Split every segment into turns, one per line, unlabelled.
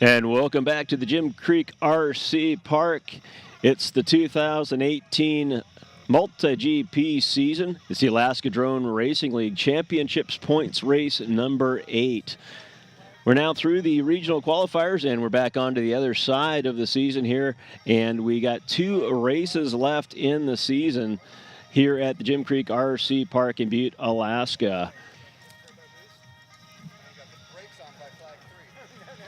And welcome back to the Jim Creek RC Park. It's the 2018 Multi-GP season. It's the Alaska Drone Racing League Championships Points Race number 8. We're now through the regional qualifiers, and we're back onto the other side of the season here. And we got 2 races left in the season here at the Jim Creek RC Park in Butte, Alaska.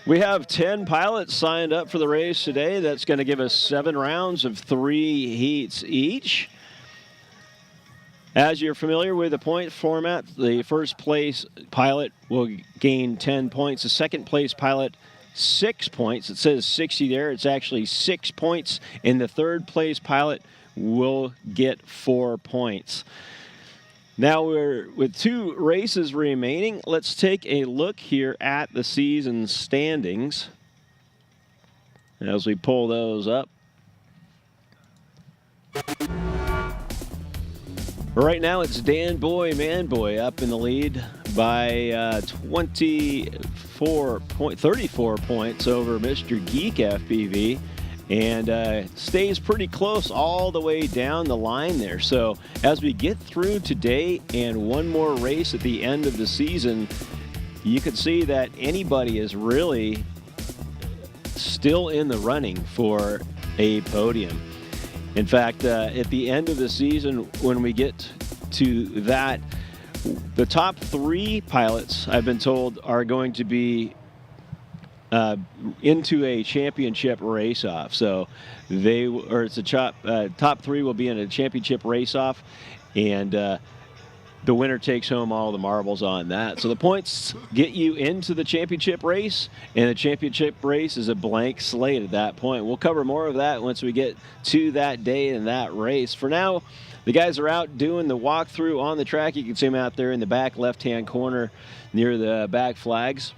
We have 10 pilots signed up for the race today. That's going to give us 7 rounds of 3 heats each. As you're familiar with the point format, the first place pilot will gain 10 points. The second place pilot, 6 points. It says 60 there. It's actually 6 points. And the third place pilot will get 4 points. Now we're with 2 races remaining. Let's take a look here at the season standings as we pull those up. Right now it's Dan Boy, Man Boy up in the lead by 34 points over Mr. Geek FPV. And stays pretty close all the way down the line there. So as we get through today and one more race at the end of the season, you can see that anybody is really still in the running for a podium. In fact, at the end of the season, when we get to that, the top 3 pilots, I've been told, are going to be into a championship race-off. So top 3 will be in a championship race-off, and the winner takes home all the marbles on that. So the points get you into the championship race, and the championship race is a blank slate at that point. We'll cover more of that once we get to that day and that race. For now, the guys are out doing the walkthrough on the track. You can see them out there in the back left-hand corner near the back flags.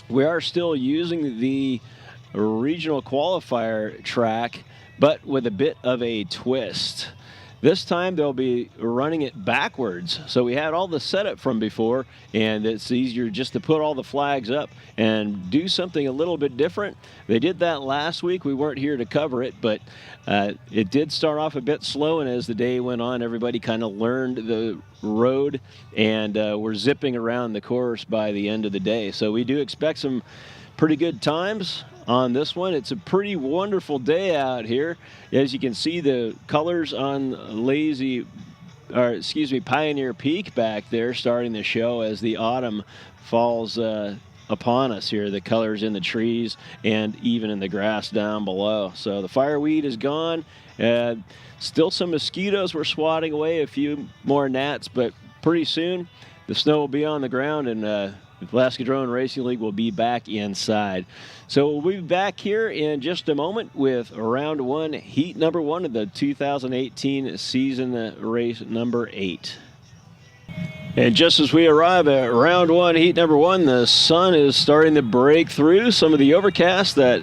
We are still using the regional qualifier track, but with a bit of a twist. This time they'll be running it backwards. So we had all the setup from before, and it's easier just to put all the flags up and do something a little bit different. They did that last week. We weren't here to cover it, but it did start off a bit slow, and as the day went on, everybody kind of learned the road, and we're zipping around the course by the end of the day. So we do expect some pretty good times on this one. It's a pretty wonderful day out here. As you can see, the colors on Pioneer Peak back there starting to show as the autumn falls upon us here. The colors in the trees and even in the grass down below. So the fireweed is gone. Still some mosquitoes we're swatting away, a few more gnats, but pretty soon the snow will be on the ground, and the Alaska Drone Racing League will be back inside. So we'll be back here in just a moment with round 1, heat number 1 of the 2018 season race number 8. And just as we arrive at round 1, heat number 1, the sun is starting to break through some of the overcast that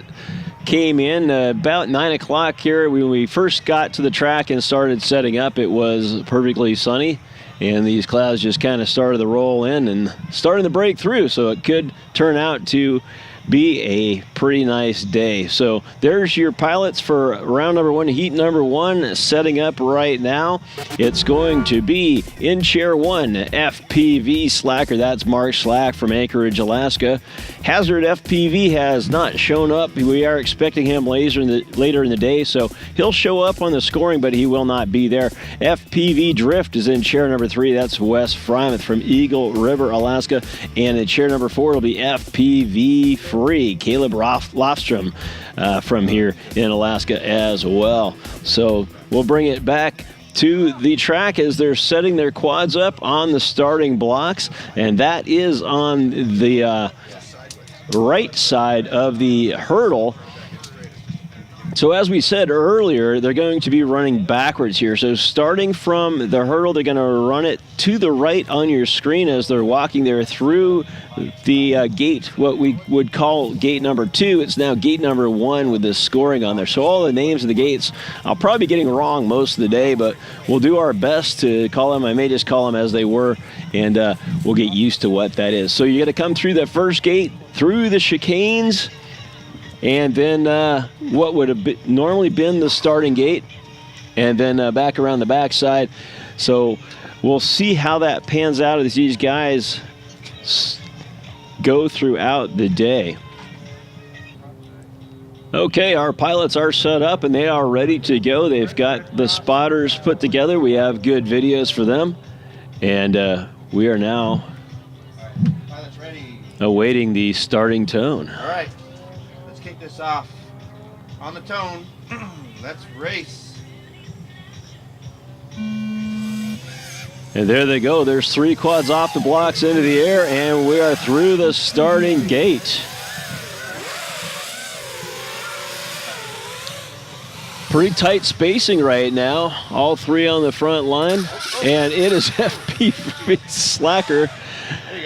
came in about 9 o'clock here. When we first got to the track and started setting up, it was perfectly sunny. And these clouds just kind of started to roll in and starting to break through. So it could turn out to be a pretty nice day. So there's your pilots for round number 1, heat number 1, setting up right now. It's going to be in chair 1, FPV Slacker. That's Mark Slack from Anchorage, Alaska. Hazard FPV has not shown up. We are expecting him later in the day, so he'll show up on the scoring, but he will not be there. FPV Drift is in chair number 3. That's Wes Frymouth from Eagle River, Alaska. And in chair number 4 will be FPV Free, Caleb Lofstrom from here in Alaska as well. So we'll bring it back to the track as they're setting their quads up on the starting blocks, and that is on the right side of the hurdle. So as we said earlier, they're going to be running backwards here. So starting from the hurdle, they're going to run it to the right on your screen as they're walking there through the gate, what we would call gate number 2. It's now gate number 1 with the scoring on there. So all the names of the gates, I'll probably be getting wrong most of the day, but we'll do our best to call them. I may just call them as they were, and we'll get used to what that is. So you got to come through that first gate, through the chicanes, and then what would have normally been the starting gate, and then back around the backside. So we'll see how that pans out as these guys go throughout the day. Okay, our pilots are set up and they are ready to go. They've got the spotters put together. We have good videos for them. And we are now awaiting the starting tone.
All right, let's kick this off. On the tone, let's race.
And there they go. There's 3 quads off the blocks into the air, and we are through the starting gate. Pretty tight spacing right now. All 3 on the front line, and it is FPV Slacker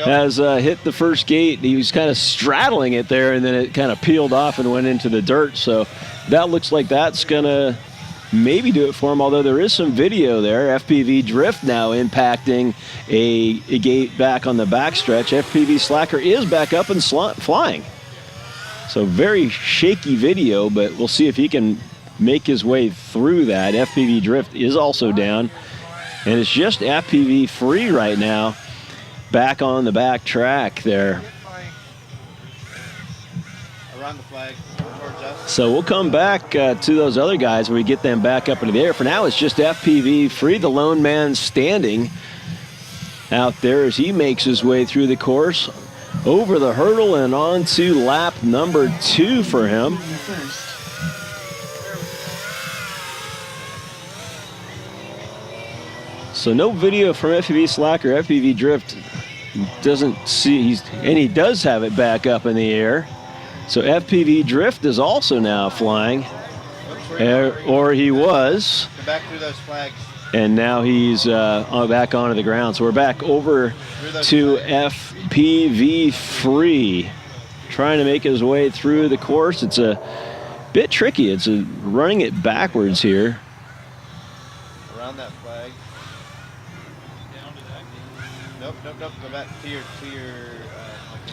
has hit the first gate. He was kind of straddling it there, and then it kind of peeled off and went into the dirt. So that looks like that's going to maybe do it for him, although there is some video there. FPV drift now impacting a gate back on the backstretch. FPV Slacker is back up and flying. So very shaky video, but we'll see if he can make his way through that. FPV drift is also down, and it's just FPV free right now back on the back track there.
Around the flag towards us.
So we'll come back to those other guys when we get them back up into the air. For now, it's just FPV free. The lone man standing out there as he makes his way through the course, over the hurdle and on to lap number 2 for him. So no video from FPV Slacker. FPV drift doesn't see, and he does have it back up in the air. So FPV drift is also now flying, or he was.
Come back through those flags.
And now he's back onto the ground. So we're back over to FPV free, trying to make his way through the course. It's a bit tricky. It's running it backwards here.
Around that flag. Nope. Go back to your.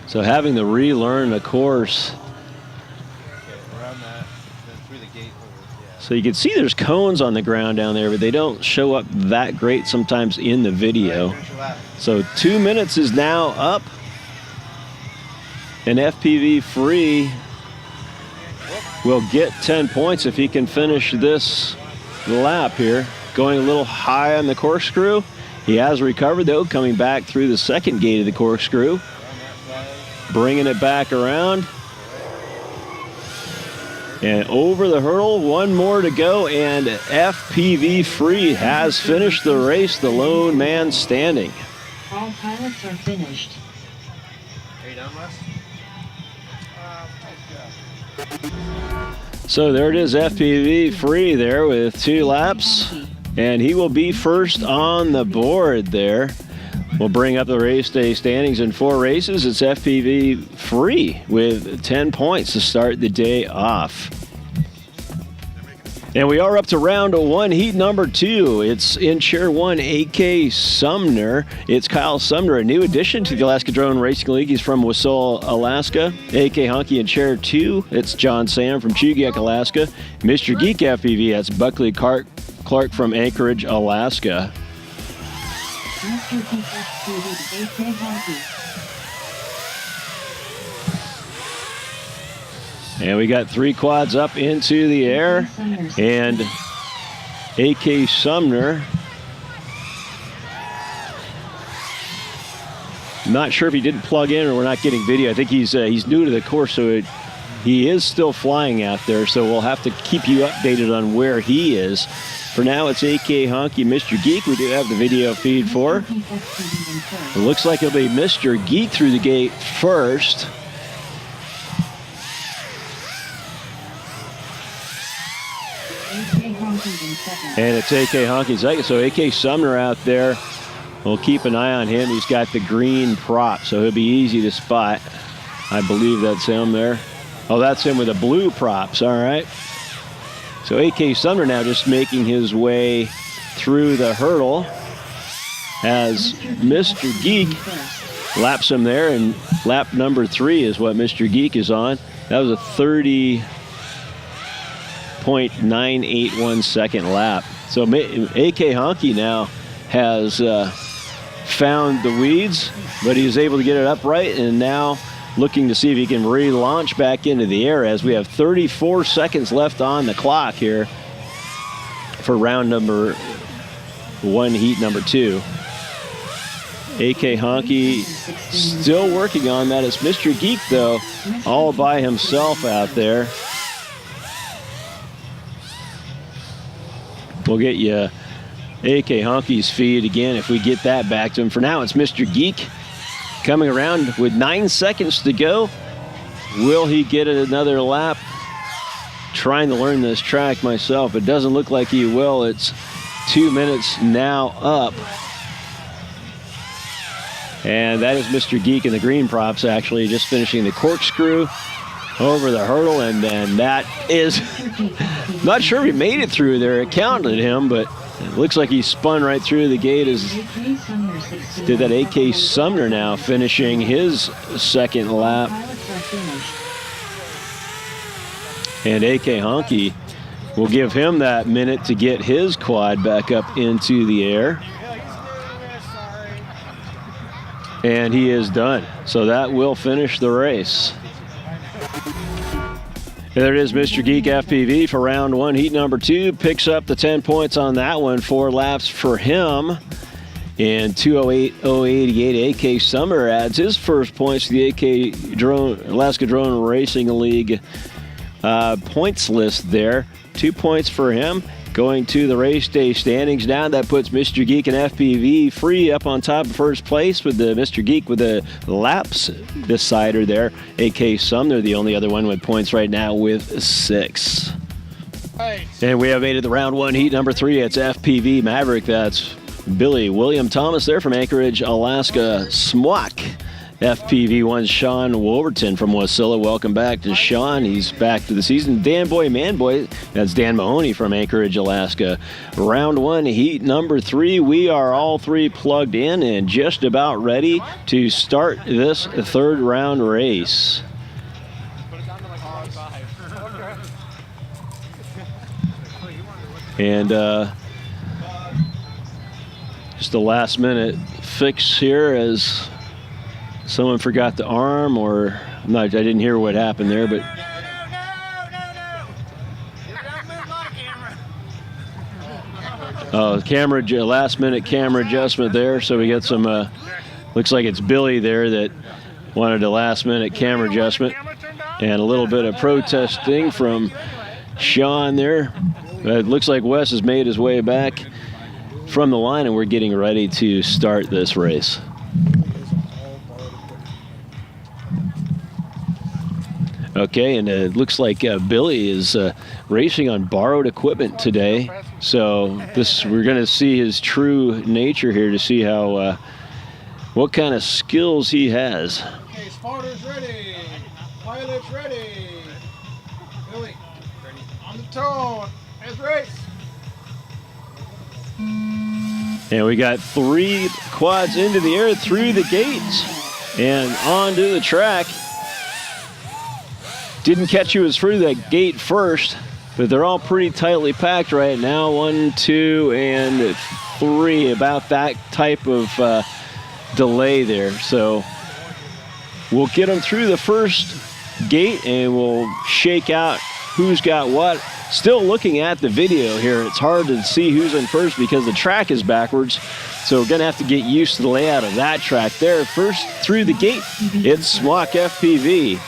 So having to relearn the course.
Okay, around that, then through the gate. Yeah.
So you can see there's cones on the ground down there, but they don't show up that great sometimes in the video. So 2 minutes is now up, and FPV free will get 10 points if he can finish this lap here. Going a little high on the corkscrew. He has recovered, though, coming back through the second gate of the corkscrew, bringing it back around. And over the hurdle, 1 more to go, and FPV free has finished the race, the lone man standing.
All pilots are finished.
Are you done, Les?
So there it is, FPV free there with 2 laps. And he will be first on the board there. We'll bring up the race day standings in 4 races. It's FPV free with 10 points to start the day off. And we are up to round 1, heat number 2. It's in chair 1, AK Sumner. It's Kyle Sumner, a new addition to the Alaska Drone Racing League. He's from Wasilla, Alaska. AK Honky in chair 2. It's John Sam from Chugach, Alaska. Mr. Geek FPV, that's Buckley Clark from Anchorage, Alaska. And we got 3 quads up into the air, and AK Sumner, not sure if he didn't plug in or we're not getting video. I think he's new to the course, so he is still flying out there, so we'll have to keep you updated on where he is. For now, it's AK Honky, Mr. Geek. We do have the video feed for. It looks like it'll be Mr. Geek through the gate first. And it's AK Honky second. So AK Sumner out there. We'll keep an eye on him. He's got the green prop, so he'll be easy to spot. I believe that's him there. Oh, that's him with the blue props. All right. So AK Sumner now just making his way through the hurdle as Mr. Geek laps him there, and lap number 3 is what Mr. Geek is on. That was a 30.981 second lap. So AK Honky now has found the weeds, but he was able to get it upright, and now looking to see if he can relaunch back into the air as we have 34 seconds left on the clock here for round number 1, heat number 2. AK Honky still working on that. It's Mr. Geek, though, all by himself out there. We'll get you AK Honky's feed again if we get that back to him. For now, it's Mr. Geek coming around with 9 seconds to go. Will he get it another lap? Trying to learn this track myself. It doesn't look like he will. It's 2 minutes now up. And that is Mr. Geek in the green props, actually, just finishing the corkscrew over the hurdle. And then that is, not sure he made it through there. It counted him, but it looks like he spun right through the gate. Did that AK Sumner now, finishing his second lap. And AK Honky will give him that minute to get his quad back up into the air. And he is done. So that will finish the race. There it is, Mr. Geek FPV for round 1, heat number 2. Picks up the 10 points on that one. 4 laps for him. And 2:08.088, AK Summer adds his first points to the Alaska Drone Racing League points list there. 2 points for him. Going to the race day standings now, that puts Mr. Geek and FPV free up on top of first place, with the Mr. Geek with the laps decider there. AK Sumner, the only other one with points right now, with 6.
Right.
And we have made it to round 1, heat number 3. It's FPV Maverick. That's Billy William Thomas there from Anchorage, Alaska. SMWAC FPV1, Sean Wolverton from Wasilla. Welcome back to Sean. He's back for the season. Dan Boy, Man Boy, that's Dan Mahoney from Anchorage, Alaska. Round 1, heat number 3. We are all 3 plugged in and just about ready to start this 3rd round race. And just a last minute fix here as someone forgot the arm, or I didn't hear what happened there, but last minute camera adjustment there. So we got some, looks like it's Billy there that wanted a last minute camera adjustment, and a little bit of protesting from Sean there. It looks like Wes has made his way back from the line, and we're getting ready to start this race. Okay, and it looks like Billy is racing on borrowed equipment today. So we're going to see his true nature here to see how what kind of skills he has.
Okay, spotters ready. Pilots ready. Billy, ready. On the tone. Let's race.
And we got 3 quads into the air through the gates and onto the track. Didn't catch who was through that gate first, but they're all pretty tightly packed right now. 1, 2, and 3, about that type of delay there. So we'll get them through the first gate and we'll shake out who's got what. Still looking at the video here, it's hard to see who's in first because the track is backwards. So we're going to have to get used to the layout of that track there. First through the gate, it's SMWAC FPV.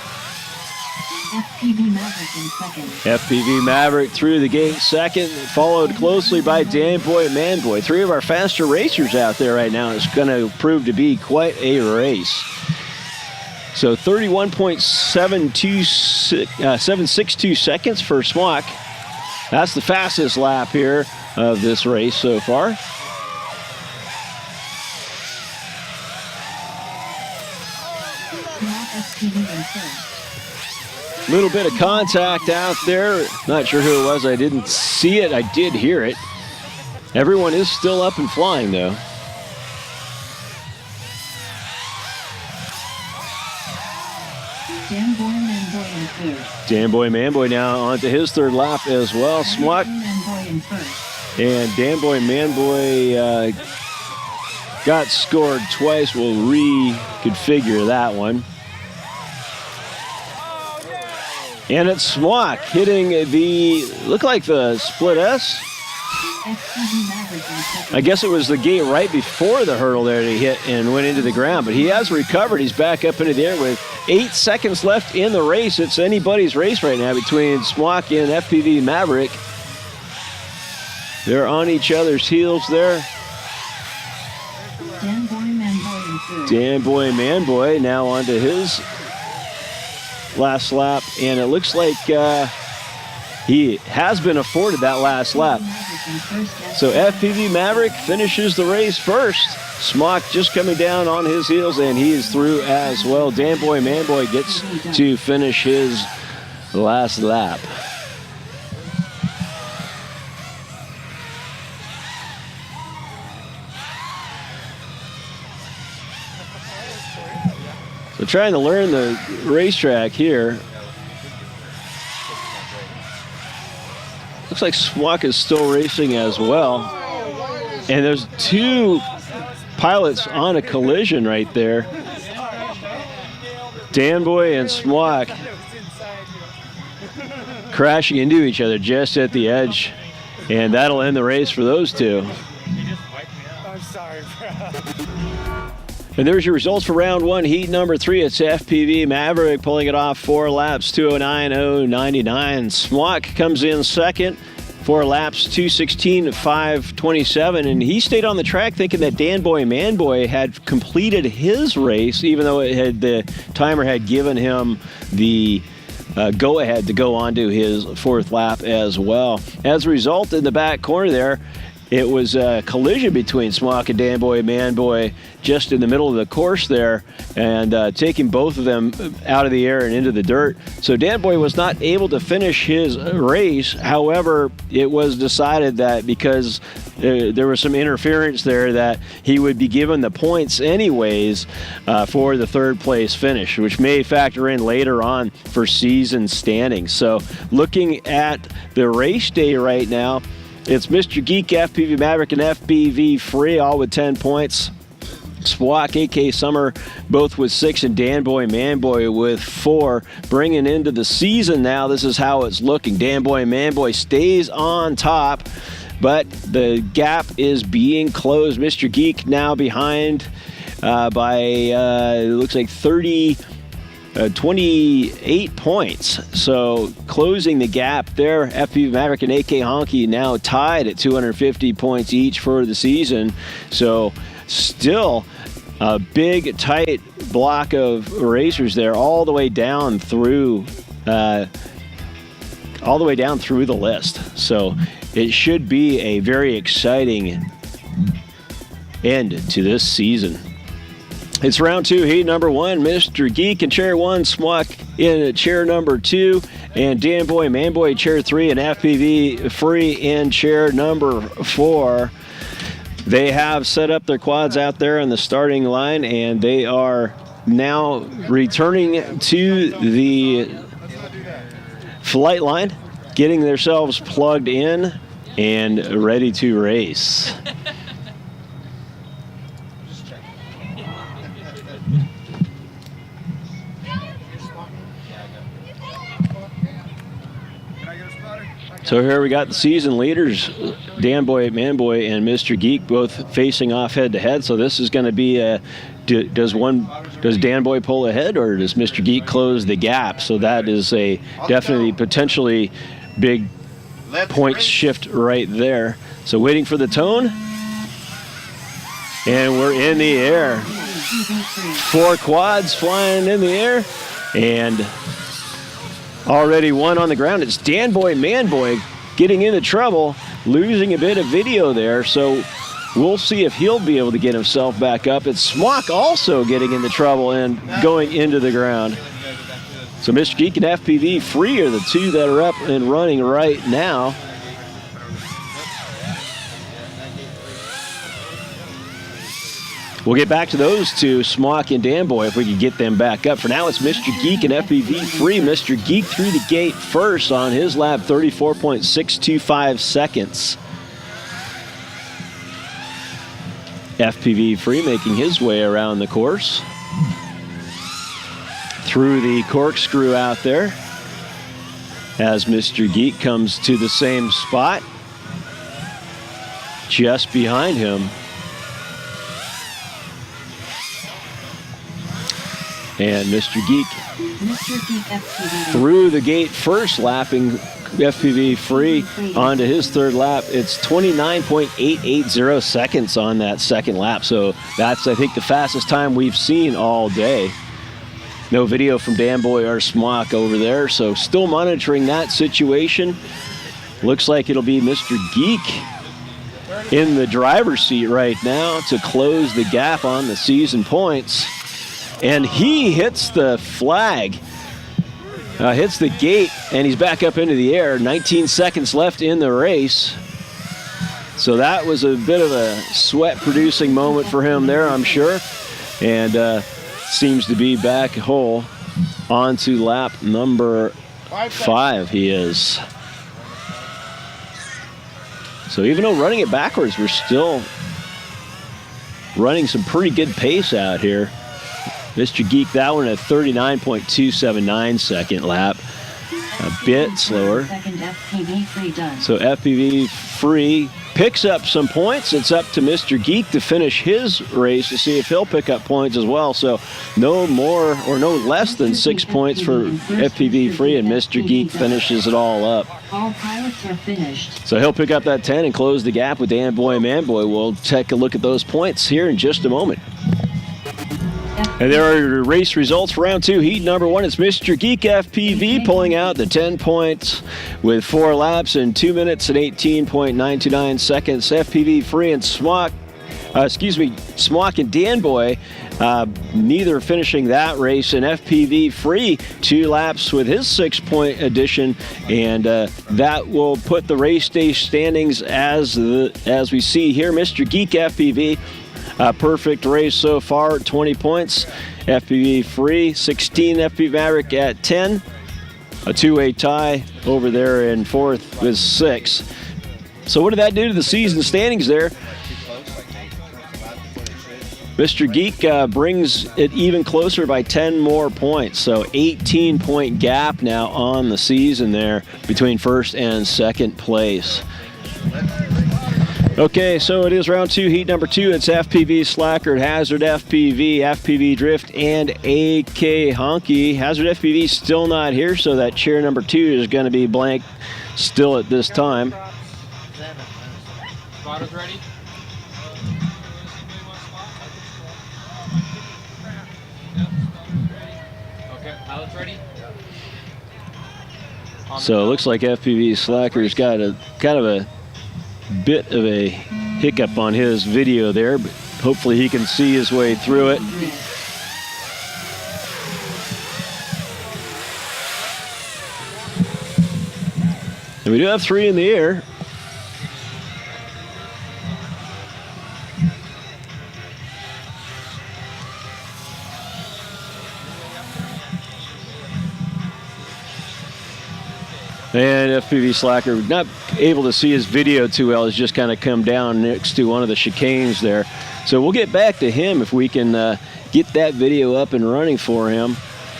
FPV Maverick in second.
FPV Maverick through the gate second, followed closely by Dan Boy and Man Boy. 3 of our faster racers out there right now. It's going to prove to be quite a race. So 31.762 seconds for SMWAC. That's the fastest lap here of this race so far.
FPV in third.
Little bit of contact out there. Not sure who it was. I didn't see it. I did hear it. Everyone is still up and flying, though.
Dan Boy Man Boy in third.
Dan Boy Man Boy now onto his third lap as well. Smock
Man Boy in first.
and Dan Boy Man Boy got scored twice. We'll reconfigure that one. And it's Smock hitting the, look like the split S.
FPV Maverick in second.
I guess it was the gate right before the hurdle there that he hit and went into the ground. But he has recovered. He's back up into the air with 8 seconds left in the race. It's anybody's race right now between Smock and FPV Maverick. They're on each other's heels there.
Dan Boy Man Boy in third.
Dan Boy Man Boy now onto his last lap. And it looks like he has been afforded that last lap.
Maverick in first.
So FPV Maverick finishes the race first. Smock just coming down on his heels, and he is through as well. Dan Boy Man Boy gets to finish his last lap. So trying to learn the racetrack here. Looks like Smock is still racing as well. And there's 2 pilots on a collision right there. Dan Boy and Smock crashing into each other just at the edge. And that'll end the race for those 2.
I'm sorry, bro.
And there's your results for round 1, heat number 3. It's FPV Maverick pulling it off 4 laps, 209.099. Smock comes in second, 4 laps, 216.527. And he stayed on the track thinking that Dan Boy Man Boy had completed his race, even though the timer had given him the go-ahead to go on to his 4th lap as well. As a result, in the back corner there, it was a collision between Smock and Dan Boy Man Boy just in the middle of the course there, and taking both of them out of the air and into the dirt. So Dan Boy was not able to finish his race. However, it was decided that because there was some interference there that he would be given the points anyways for the 3rd place finish, which may factor in later on for season standings. So looking at the race day right now, it's Mr. Geek, FPV Maverick, and FPV Free, all with 10 points. Smock, AK Summer, both with 6, and Dan Boy Man Boy with 4. Bringing into the season now, this is how it's looking. Dan Boy Man Boy stays on top, but the gap is being closed. Mr. Geek now behind by, it looks like 28 points. So closing the gap there. FPV Maverick and AK Honky now tied at 250 points each for the season. So still a big, tight block of racers there, all the way down through the list. So it should be a very exciting end to this season. It's round 2, heat number 1. Mr. Geek in chair 1, Smock in chair number 2, and Dan Boy Man Boy chair 3, and FPV Free in chair number 4. They have set up their quads out there on the starting line, and they are now returning to the flight line, getting themselves plugged in and ready to race. So here we got the season leaders, Dan Boy Man Boy and Mr. Geek, both facing off head to head. So this is going to be does Dan Boy pull ahead, or does Mr. Geek close the gap? So that is a definitely potentially big point shift right there. So waiting for the tone, and we're in the air. 4 quads flying in the air, and already 1 on the ground. It's Dan Boy Man Boy getting into trouble, losing a bit of video there. So we'll see if he'll be able to get himself back up. It's Smock also getting into trouble and going into the ground. So Mr. Geek and FPV Free are the 2 that are up and running right now. We'll get back to those two, Smock and Danboy, if we can get them back up. For now, it's Mr. Geek and FPV Free. Mr. Geek through the gate first on his lap, 34.625 seconds. FPV Free making his way around the course. Through the corkscrew out there as Mr. Geek comes to the same spot. Just behind him. And Mr. Geek
FPV.
through the gate first, lapping FPV Free onto his third lap. It's 29.880 seconds on that second lap. So that's, I think, the fastest time we've seen all day. No video from Danboy or Smock over there. So still monitoring that situation. Looks like it'll be Mr. Geek in the driver's seat right now to close the gap on the season points. And he hits the flag, hits the gate, and he's back up into the air. 19 seconds left in the race. So that was a bit of a sweat-producing moment for him there, I'm sure. And seems to be back whole onto lap number 5 he is. So even though running it backwards, we're still running some pretty good pace out here. Mr. Geek, that one at 39.279 second lap. A bit slower.
Second FPV Free done.
So FPV Free picks up some points. It's up to Mr. Geek to finish his race to see if he'll pick up points as well. So no more or no less than 6 points for FPV Free, and Mr. Geek finishes it all up.
All pilots are finished.
So he'll pick up that 10 and close the gap with Danboy and Manboy. We'll take a look at those points here in just a moment. And there are your race results for round 2. Heat number 1, it's Mr. Geek FPV pulling out the 10 points with 4 laps in 2 minutes and 18.929 seconds. FPV Free and Smock and Danboy, neither finishing that race. And FPV Free, 2 laps with his 6-point addition, and that will put the race day standings as we see here. Mr. Geek FPV. Perfect race so far, 20 points. FPV Free, 16. FPV Maverick at 10. A 2-way tie over there in 4th with 6. So what did that do to the season standings there? Mr. Geek brings it even closer by 10 more points. So 18-point gap now on the season there between first and second place. Okay, so it is round 2, heat number 2. It's FPV Slacker, Hazard FPV, FPV Drift, and AK Honky. Hazard FPV still not here, so that chair number 2 is going to be blank still at this time.
Spotters ready? Okay, pilots ready?
So it looks like FPV Slacker's got a kind of a bit of a hiccup on his video there, but hopefully he can see his way through it. And we do have 3 in the air. And FPV Slacker, not able to see his video too well, has just kind of come down next to one of the chicanes there. So we'll get back to him if we can get that video up and running for him.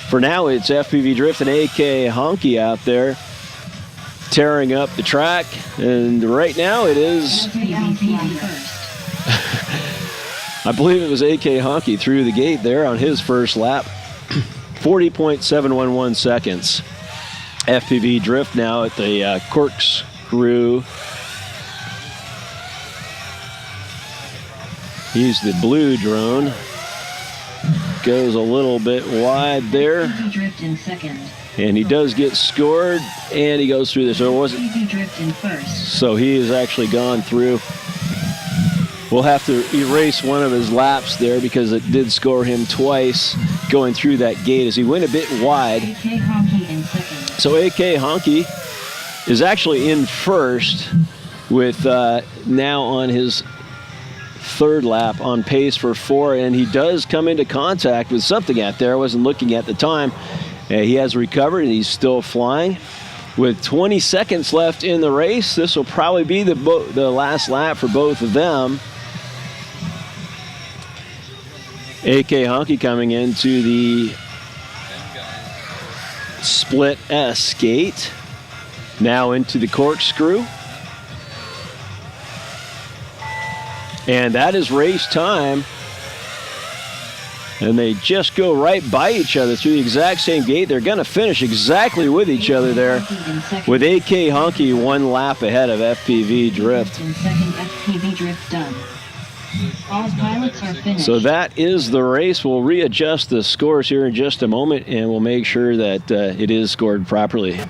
For now, it's FPV Drift and AK Honky out there tearing up the track. And right now it is, I believe it was AK Honky through the gate there on his first lap. 40.711 seconds. FPV Drift now at the corkscrew. He's the blue drone. Goes a little bit wide there.
Drift in second.
And he does get scored, and he goes through this. So it wasn't.
Drift in first.
So he has actually gone through. We'll have to erase one of his laps there because it did score him twice going through that gate as he went a bit wide.
AK Honky in second.
So AK Honky is actually in first with now on his third lap on pace for 4, and he does come into contact with something out there. I wasn't looking at the time. He has recovered, and he's still flying. With 20 seconds left in the race, this will probably be the last lap for both of them. AK Honky coming into the split S gate. Now into the corkscrew. And that is race time. And they just go right by each other through the exact same gate. They're going to finish exactly with each other there, with AK Honky 1 lap ahead of FPV Drift.
In second, FPV Drift done. All pilots are finished.
So that is the race. We'll readjust the scores here in just a moment, and we'll make sure that it is scored properly.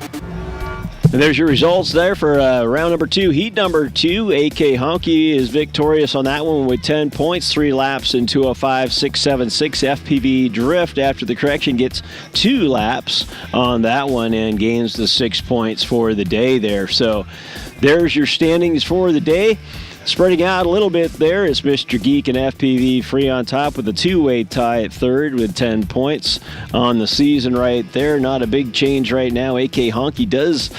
And there's your results there for round number 2. Heat number 2, AK Honky is victorious on that one with 10 points, 3 laps in 2:05.676. FPV Drift, after the correction, gets 2 laps on that one and gains the 6 points for the day there. So there's your standings for the day. Spreading out a little bit there is Mr. Geek and FPV Free on top with a 2-way tie at third with 10 points on the season right there. Not a big change right now. AK Honky does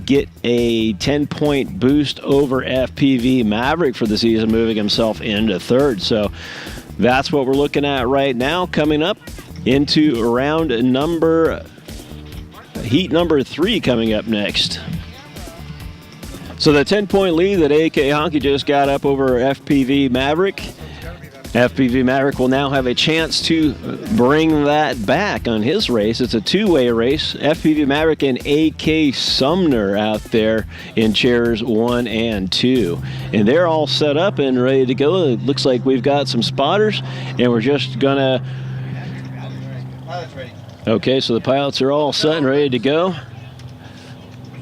get a 10-point boost over FPV Maverick for the season, moving himself into third. So that's what we're looking at right now. Coming up into heat number 3 coming up next. So the 10-point lead that AK Honky just got up over FPV Maverick. FPV Maverick will now have a chance to bring that back on his race. It's a 2-way race. FPV Maverick and AK Sumner out there in chairs 1 and 2. And they're all set up and ready to go. It looks like we've got some spotters, and we're just going to...
Pilot's ready.
Okay, so the pilots are all set and ready to go.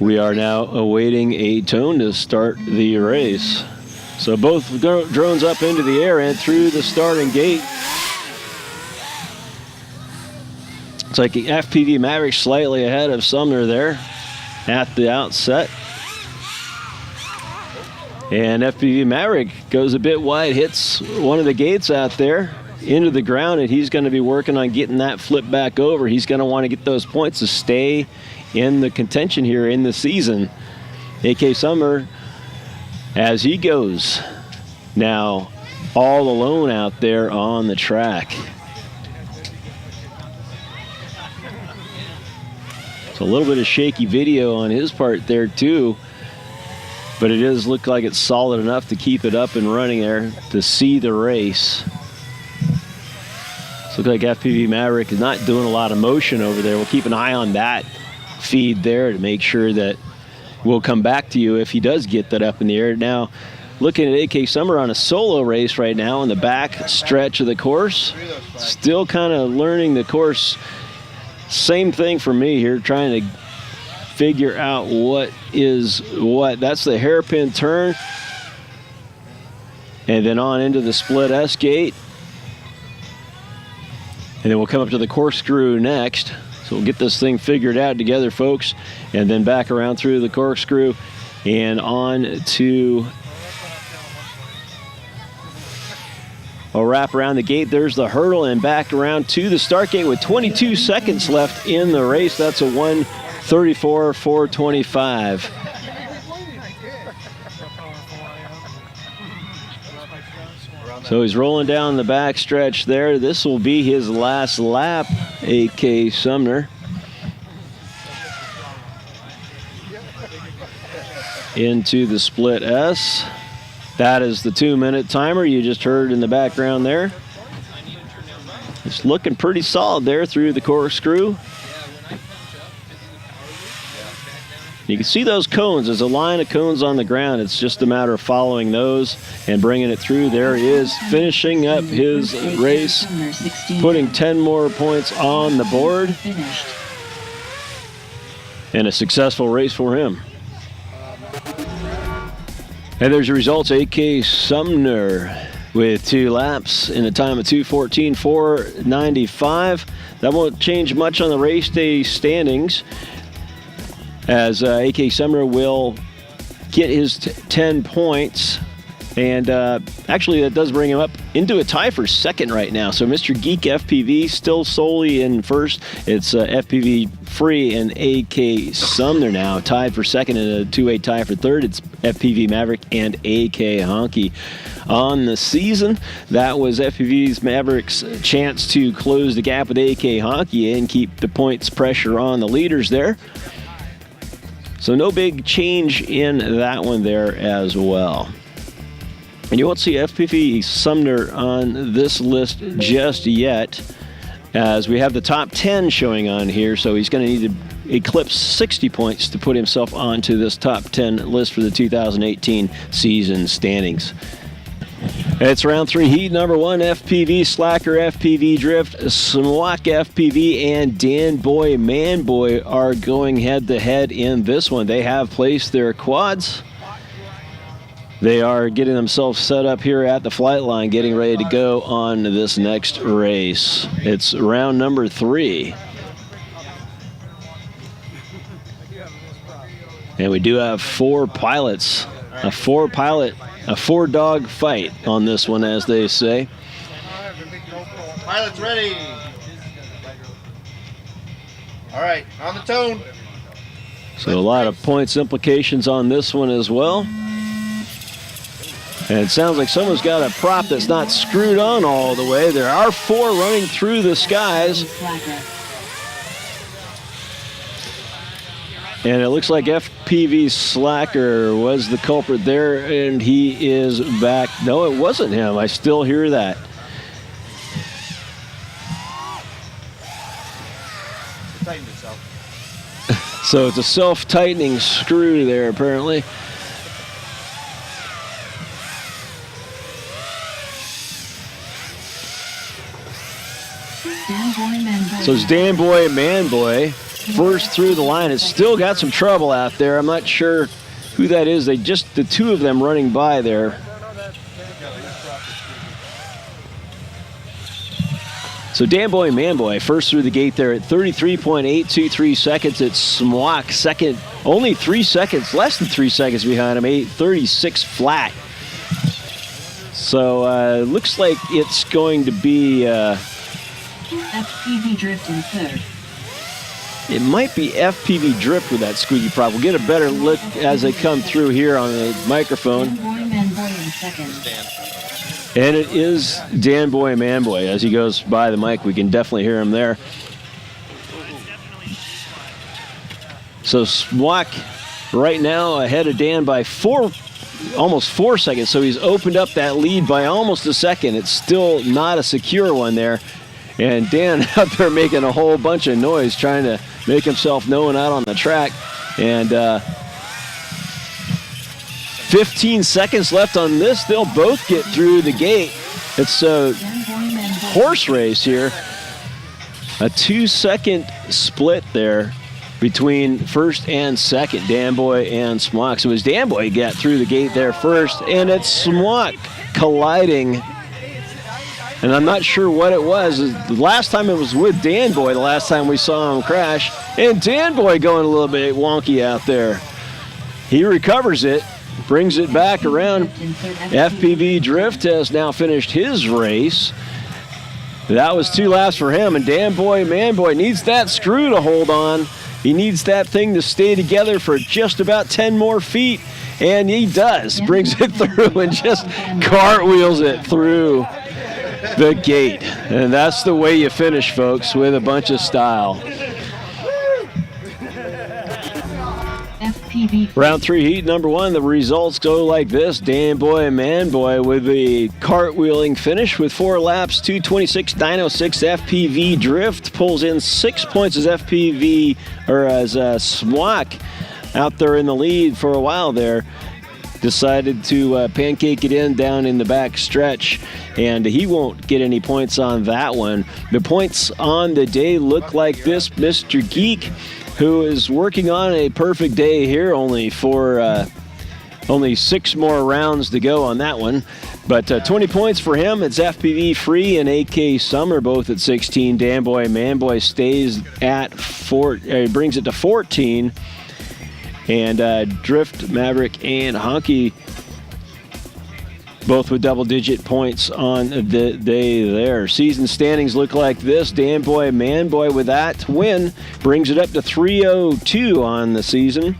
We are now awaiting a tone to start the race. So both drones up into the air and through the starting gate. It's like FPV Maverick slightly ahead of Sumner there at the outset. And FPV Maverick goes a bit wide, hits one of the gates out there into the ground, and he's going to be working on getting that flip back over. He's going to want to get those points to stay in the contention here in the season. AK Summer, as he goes now all alone out there on the track. It's a little bit of shaky video on his part there too, but it does look like it's solid enough to keep it up and running there to see the race. It's looks like FPV Maverick is not doing a lot of motion over there. We'll keep an eye on that feed there to make sure that we'll come back to you if he does get that up in the air. Now, looking at AK Summer on a solo race right now in the back stretch of the course. Still kind of learning the course. Same thing for me here, trying to figure out what is what. That's the hairpin turn. And then on into the split S gate. And then we'll come up to the corkscrew next. So we'll get this thing figured out together, folks, and then back around through the corkscrew and on to a wrap around the gate. There's the hurdle and back around to the start gate with 22 seconds left in the race. That's a 1:34.425. So he's rolling down the back stretch there. This will be his last lap, AK Sumner. Into the split S. That is the 2-minute timer you just heard in the background there. It's looking pretty solid there through the corkscrew. You can see those cones. There's a line of cones on the ground. It's just a matter of following those and bringing it through. There he is, finishing up his race, putting 10 more points on the board. And a successful race for him. And there's the results. AK Sumner with 2 laps in a time of 2:14.495. That won't change much on the race day standings, as AK Sumner will get his 10 points And actually, that does bring him up into a tie for second right now. So Mr. Geek FPV still solely in first. It's FPV Free and AK Sumner now tied for second, and a two-way tie for third. It's FPV Maverick and AK Honky. On the season, that was FPV's Maverick's chance to close the gap with AK Honky and keep the points pressure on the leaders there. So no big change in that one there as well. And you won't see FPV Sumner on this list just yet, as we have the top 10 showing on here, so he's going to need to eclipse 60 points to put himself onto this top 10 list for the 2018 season standings. It's round 3, heat number 1. FPV Slacker, FPV Drift, Smwak FPV, and Dan Boy Man Boy are going head-to-head in this one. They have placed their quads. They are getting themselves set up here at the flight line, getting ready to go on this next race. It's round number 3. And we do have 4 pilots, a 4-dog fight on this one, as they say.
Pilots ready. All right, on the tone.
So a lot of points implications on this one as well. And it sounds like someone's got a prop that's not screwed on all the way. There are 4 running through the skies. And it looks like FPV Slacker was the culprit there, and he is back. No, it wasn't him. I still hear that.
Tighten yourself.
So it's a self-tightening screw there, apparently. So it's Dan Boy and Man Boy first through the line. It's still got some trouble out there. I'm not sure who that is. They just, the 2 of them running by there. So Dan Boy and Man Boy first through the gate there at 33.823 seconds. It's Smwak second, only 3 seconds, less than 3 seconds behind him, 8:36 flat. So looks like it's going to be
FPV Drift in third.
It might be FPV Drift with that squeaky prop. We'll get a better look as they come through here on the microphone.
Man Boy in second.
And it is Dan Boy Man Boy. As he goes by the mic, we can definitely hear him there. So Smwak right now ahead of Dan by almost 4 seconds. So he's opened up that lead by almost a second. It's still not a secure one there. And Dan out there making a whole bunch of noise, trying to make himself known out on the track. And 15 seconds left on this. They'll both get through the gate. It's a horse race here. A 2-second split there between first and second, Dan Boy and Smwak. So as Dan Boy got through the gate there first, and it's Smwak colliding. And I'm not sure what it was. The last time it was with Dan Boy, the last time we saw him crash. And Dan Boy going a little bit wonky out there. He recovers it, brings it back around. FPV Drift has now finished his race. That was 2 laps for him. And Dan Boy, Man Boy needs that screw to hold on. He needs that thing to stay together for just about 10 more feet. And he does. Brings it through and just cartwheels it through the gate. And that's the way you finish, folks, with a bunch of style. Round 3, heat number 1. The results go like this. Dan Boy and Man Boy with the cartwheeling finish with 4 laps, 2:26.906. FPV Drift pulls in 6 points as FPV, or as Smwak out there in the lead for a while there. Decided to pancake it in down in the back stretch, and he won't get any points on that one. The points on the day look like this. Mr. Geek, who is working on a perfect day here, only 6 more rounds to go on that one. But 20 points for him. It's FPV Free and AK Summer, both at 16. Dan Boy, Man Boy stays at brings it to 14. And Drift, Maverick, and Honky both with double-digit points on the day there. Season standings look like this. Dan Boy, Man Boy with that win brings it up to 302 on the season.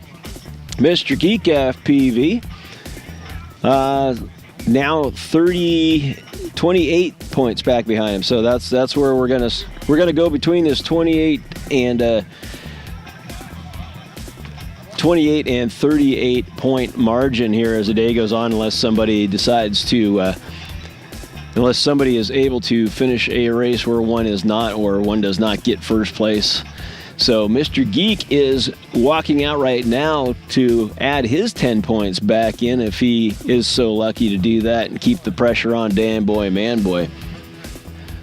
Mr. Geek FPV now 28 points back behind him. So that's where we're gonna go between this 28 and 38 point margin here as the day goes on, unless somebody decides to, unless somebody is able to finish a race where one is not, or one does not get first place. So Mr. Geek is walking out right now to add his 10 points back in if he is so lucky to do that and keep the pressure on Dan Boy, Man Boy.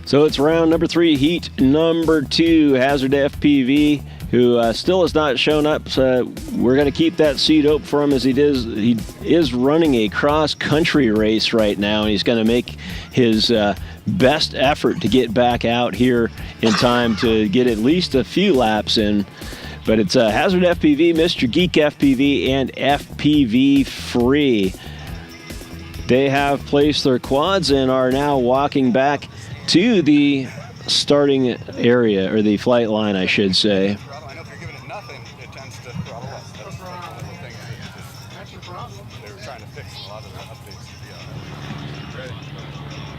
So it's round number 3, heat number 2, Hazard FPV, who still has not shown up. So we're going to keep that seat open for him, as he is running a cross-country race right now, and he's going to make his best effort to get back out here in time to get at least a few laps in. But it's Hazard FPV, Mr. Geek FPV, and FPV Free. They have placed their quads and are now walking back to the starting area, or the flight line, I should say.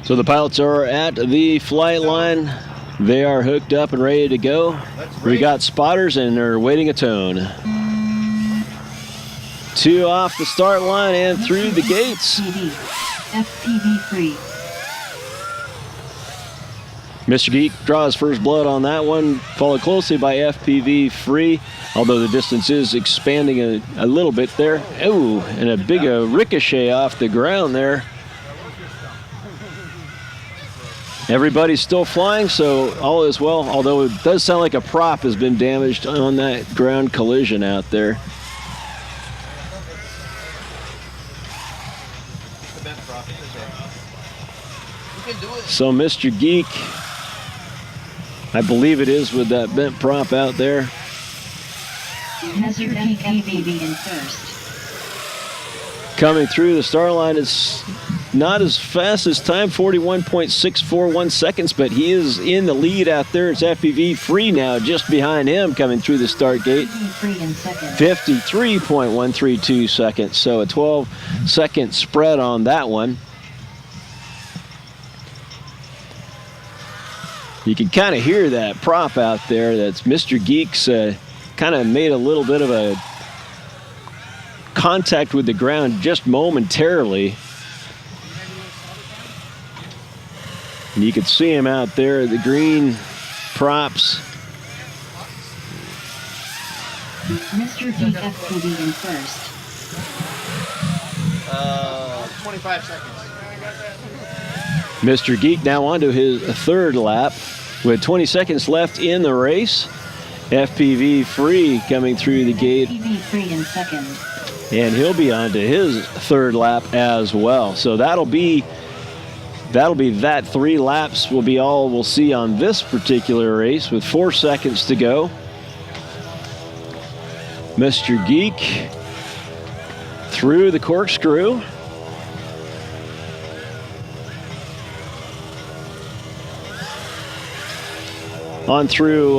So the pilots are at the flight line. They are hooked up and ready to go. We got spotters and they're waiting a tone. 2 off the start line and through the gates.
FPV Free.
Mr. Geek draws first blood on that one, followed closely by FPV Free, although the distance is expanding a little bit there. Oh, and a big ricochet off the ground there. Everybody's still flying, so all is well, although it does sound like a prop has been damaged on that ground collision out there. So Mr. Geek, I believe it is with that bent prop out there.
Hazard FPV in first.
Coming through the start line is not as fast as time, 41.641 seconds, but he is in the lead out there. It's FPV Free now, just behind him coming through the start gate. 53.132 seconds, so a 12-second spread on that one. You can kind of hear that prop out there. That's Mr. Geek's kind of made a little bit of a contact with the ground just momentarily. And you can see him out there, the green props.
Mr. Geek FPV in first.
25 seconds.
Mr. Geek now onto his third lap with 20 seconds left in the race. FPV Free coming through the gate.
FPV Free in second.
And he'll be onto his third lap as well. So that'll be that. 3 laps will be all we'll see on this particular race with 4 seconds to go. Mr. Geek through the corkscrew. On through,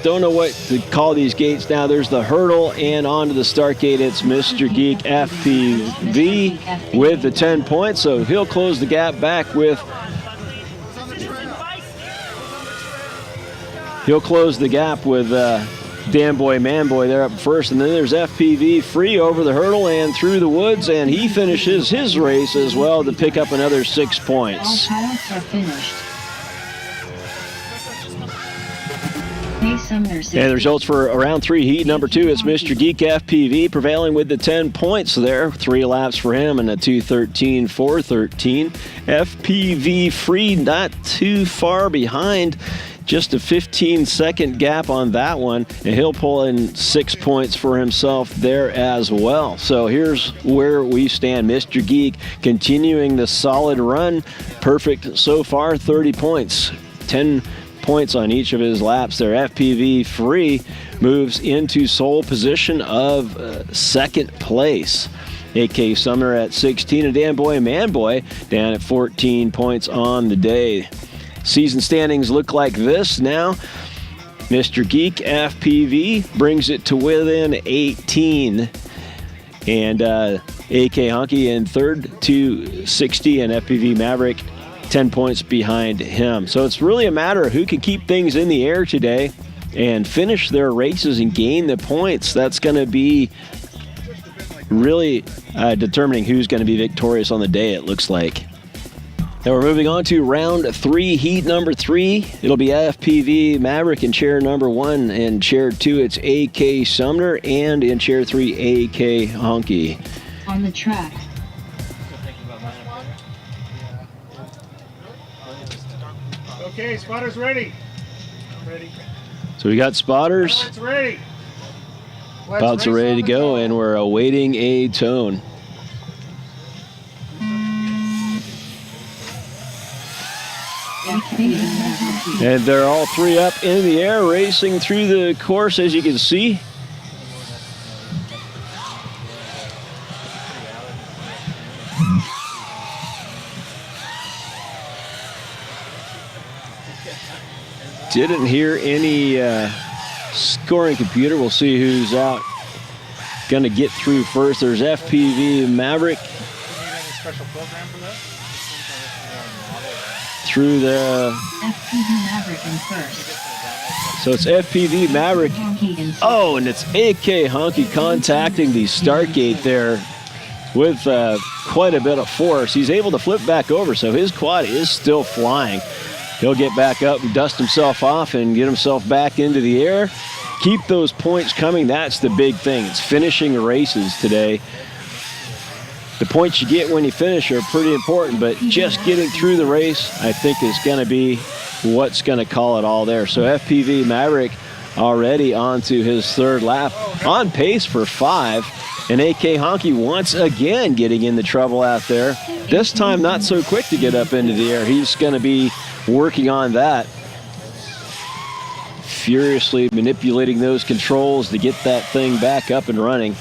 don't know what to call these gates now. There's the hurdle, and onto the start gate, it's Mr. Geek FPV with the 10 points. So he'll close the gap back with, Dan Boy, Man Boy there up first, and then there's FPV Free over the hurdle and through the woods, and he finishes his race as well to pick up another 6 points.
All pilots are finished.
And the results for round 3, heat number 2, it's Mr. Geek FPV prevailing with the 10 points there. 3 laps for him and a 2:13, 4:13. FPV Free not too far behind. Just a 15-second gap on that one, and he'll pull in 6 points for himself there as well. So here's where we stand. Mr. Geek continuing the solid run. Perfect so far, 30 points. 10 points on each of his laps there. FPV Free moves into sole position of second place. AK Sumner at 16, and Dan Boy and Man Boy down at 14 points on the day. Season standings look like this now. Mr. Geek FPV brings it to within 18. And AK Honky in third, 260, and FPV Maverick 10 points behind him. So it's really a matter of who can keep things in the air today and finish their races and gain the points. That's going to be really determining who's going to be victorious on the day, it looks like. Now we're moving on to round 3, heat number 3. It'll be FPV Maverick in chair number 1. In chair 2, it's AK Sumner. And in chair 3, AK Honky.
On the track.
Okay, spotters ready. Ready.
So we got spotters.
Let's ready.
Spots are ready to go, and we're awaiting a tone. And they're all three up in the air, racing through the course, as you can see. Didn't hear any scoring computer. We'll see who's out. Going to get through first. There's FPV Maverick.
Do you need any special program for that?
Through the...
FPV Maverick in first.
So it's FPV Maverick.
Honky in second.
Oh, and it's AK Honky contacting the start gate there with quite a bit of force. He's able to flip back over, so his quad is still flying. He'll get back up and dust himself off and get himself back into the air. Keep those points coming. That's the big thing. It's finishing races today. The points you get when you finish are pretty important, but just getting through the race, I think, is going to be what's going to call it all there. So FPV Maverick already onto his third lap, on pace for 5. And AK Honky once again getting into trouble out there. This time not so quick to get up into the air. He's going to be working on that. Furiously manipulating those controls to get that thing back up and running.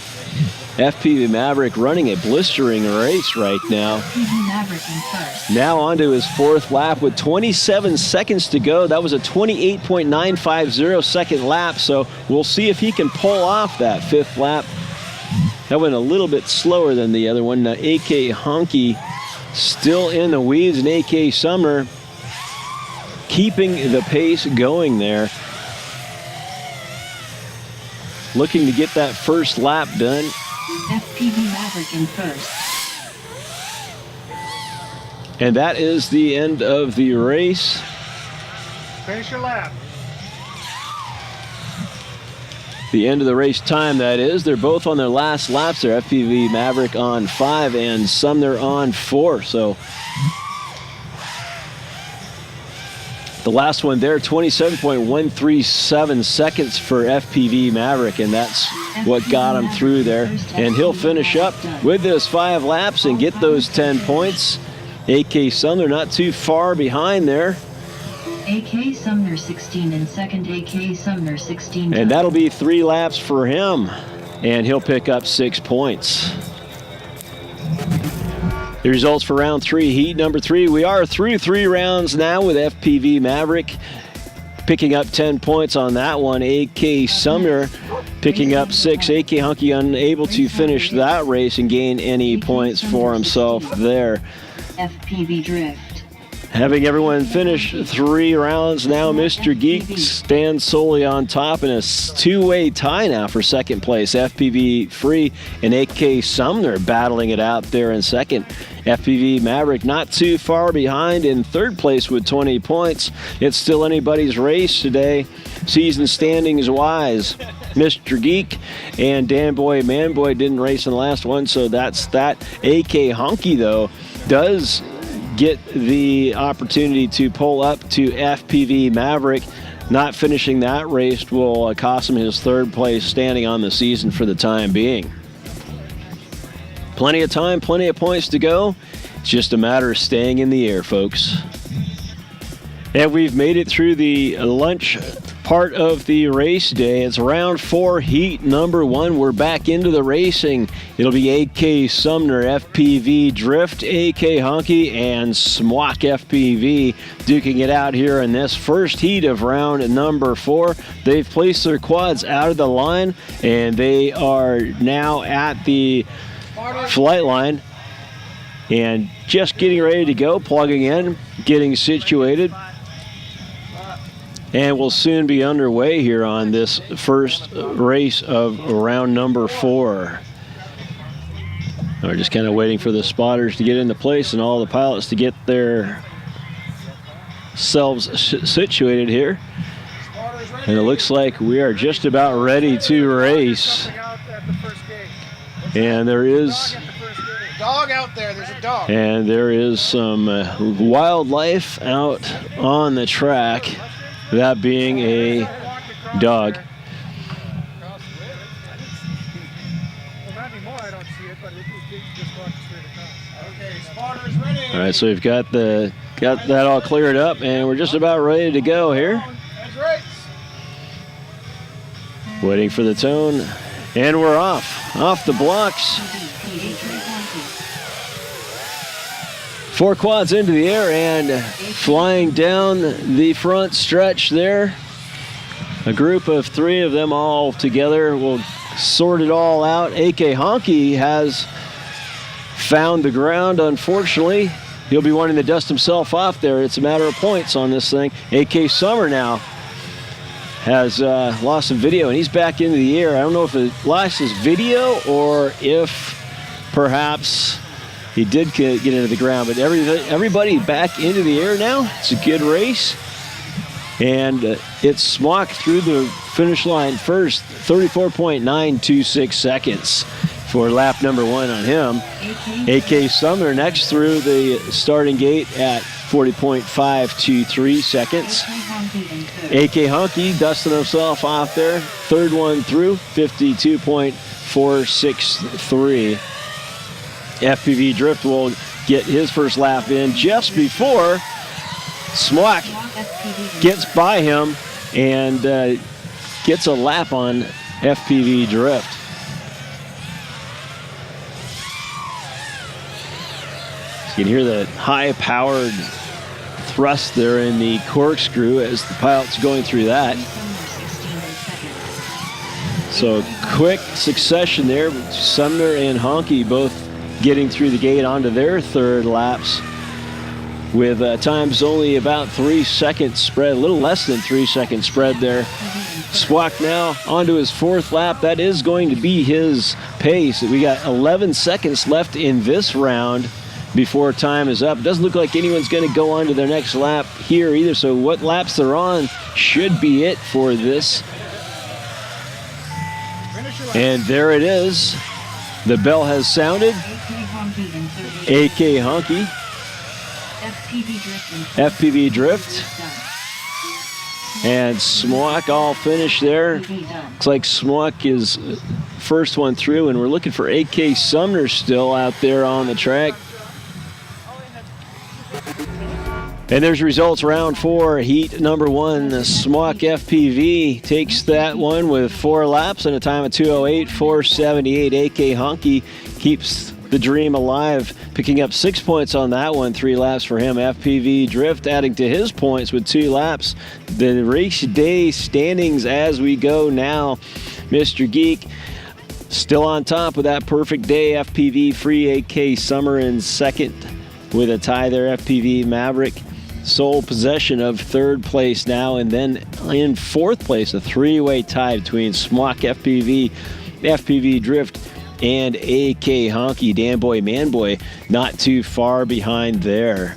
FPV Maverick running a blistering race right now.
FPV Maverick in first.
Now onto his 4th lap with 27 seconds to go. That was a 28.950 second lap, so we'll see if he can pull off that 5th lap. That went a little bit slower than the other one. Now AK Honky still in the weeds, and AK Sumner keeping the pace going there. Looking to get that first lap done.
FPV Maverick in first.
And that is the end of the race.
Finish your lap.
The end of the race time, that is. They're both on their last laps there. FPV Maverick on 5 and Sumner on 4. So the last one there, 27.137 seconds for FPV Maverick, and that's what got him through there. And he'll finish up with those 5 laps and get those 10 points. AK Sumner not too far behind there.
AK Sumner 16 in second. AK Sumner 16.
And that'll be 3 laps for him, and he'll pick up 6 points. The results for round 3, heat number 3. We are through 3 rounds now with FPV Maverick picking up 10 points on that one. AK Sumner picking up 6. AK Honky unable to finish that race and gain any points for himself there.
FPV Drift.
Having everyone finish 3 rounds now, Mr. Geek stands solely on top in a 2-way tie now for second place. FPV Free and AK Sumner battling it out there in second. FPV Maverick not too far behind in third place with 20 points. It's still anybody's race today, season standings wise. Mr. Geek and Dan Boy Man Boy didn't race in the last one, so that's that. AK Honky, though, does get the opportunity to pull up to FPV Maverick. Not finishing that race will cost him his 3rd place standing on the season for the time being. Plenty of time, plenty of points to go. It's just a matter of staying in the air, folks. And we've made it through the lunch part of the race day. It's round 4, heat number 1. We're back into the racing. It'll be AK Sumner, FPV Drift, AK Honky, and Smwok FPV duking it out here in this first heat of round number 4. They've placed their quads out of the line, and they are now at the flight line and just getting ready to go, plugging in, getting situated. And we'll soon be underway here on this first race of round number 4. We're just kind of waiting for the spotters to get into place and all the pilots to get their selves situated here. And it looks like we are just about ready to race. And there is
Dog out there. There's a dog.
And there is some wildlife out on the track. That being a dog. All right, so we've got that all cleared up, and we're just about ready to go here. Waiting for the tone, and we're off the blocks. 4 quads into the air and flying down the front stretch there. A group of 3 of them all together will sort it all out. AK Honky has found the ground, unfortunately. He'll be wanting to dust himself off there. It's a matter of points on this thing. AK Summer now has lost some video, and he's back into the air. I don't know if it lost his video or if perhaps he did get into the ground, but everybody back into the air now. It's a good race. And it's Smwok through the finish line first, 34.926 seconds for lap number 1 on him. AK Sumner next through the starting gate at 40.523 seconds. AK Honky dusting himself off there, third one through, 52.463. FPV Drift will get his first lap in just before Smwok gets by him and gets a lap on FPV Drift. So you can hear the high-powered thrust there in the corkscrew as the pilot's going through that. So quick succession there. Sumner and Honky both getting through the gate onto their third laps with times only about 3 seconds spread, a little less than 3 second spread there. Smwok now onto his 4th lap. That is going to be his pace. We got 11 seconds left in this round before time is up. It doesn't look like anyone's going to go on to their next lap here either, so what laps they're on should be it for this. And there it is. The bell has sounded. AK Honky. FPV Drift. And Smwok all finished there. Looks like Smwok is first one through, and we're looking for AK Sumner still out there on the track. And there's results, round 4, heat number 1. Smwok FPV takes that one with 4 laps and a time of 2:08.478. AK Honky keeps the dream alive, picking up 6 points on that one, 3 laps for him. FPV Drift adding to his points with 2 laps. The race day standings as we go now. Mr. Geek still on top with that perfect day. FPV Free, AK Summer in second with a tie there. FPV Maverick sole possession of 3rd place now, and then in 4th place, a 3-way tie between Smwok FPV, FPV Drift, and AK Honky. Danboy Manboy not too far behind there.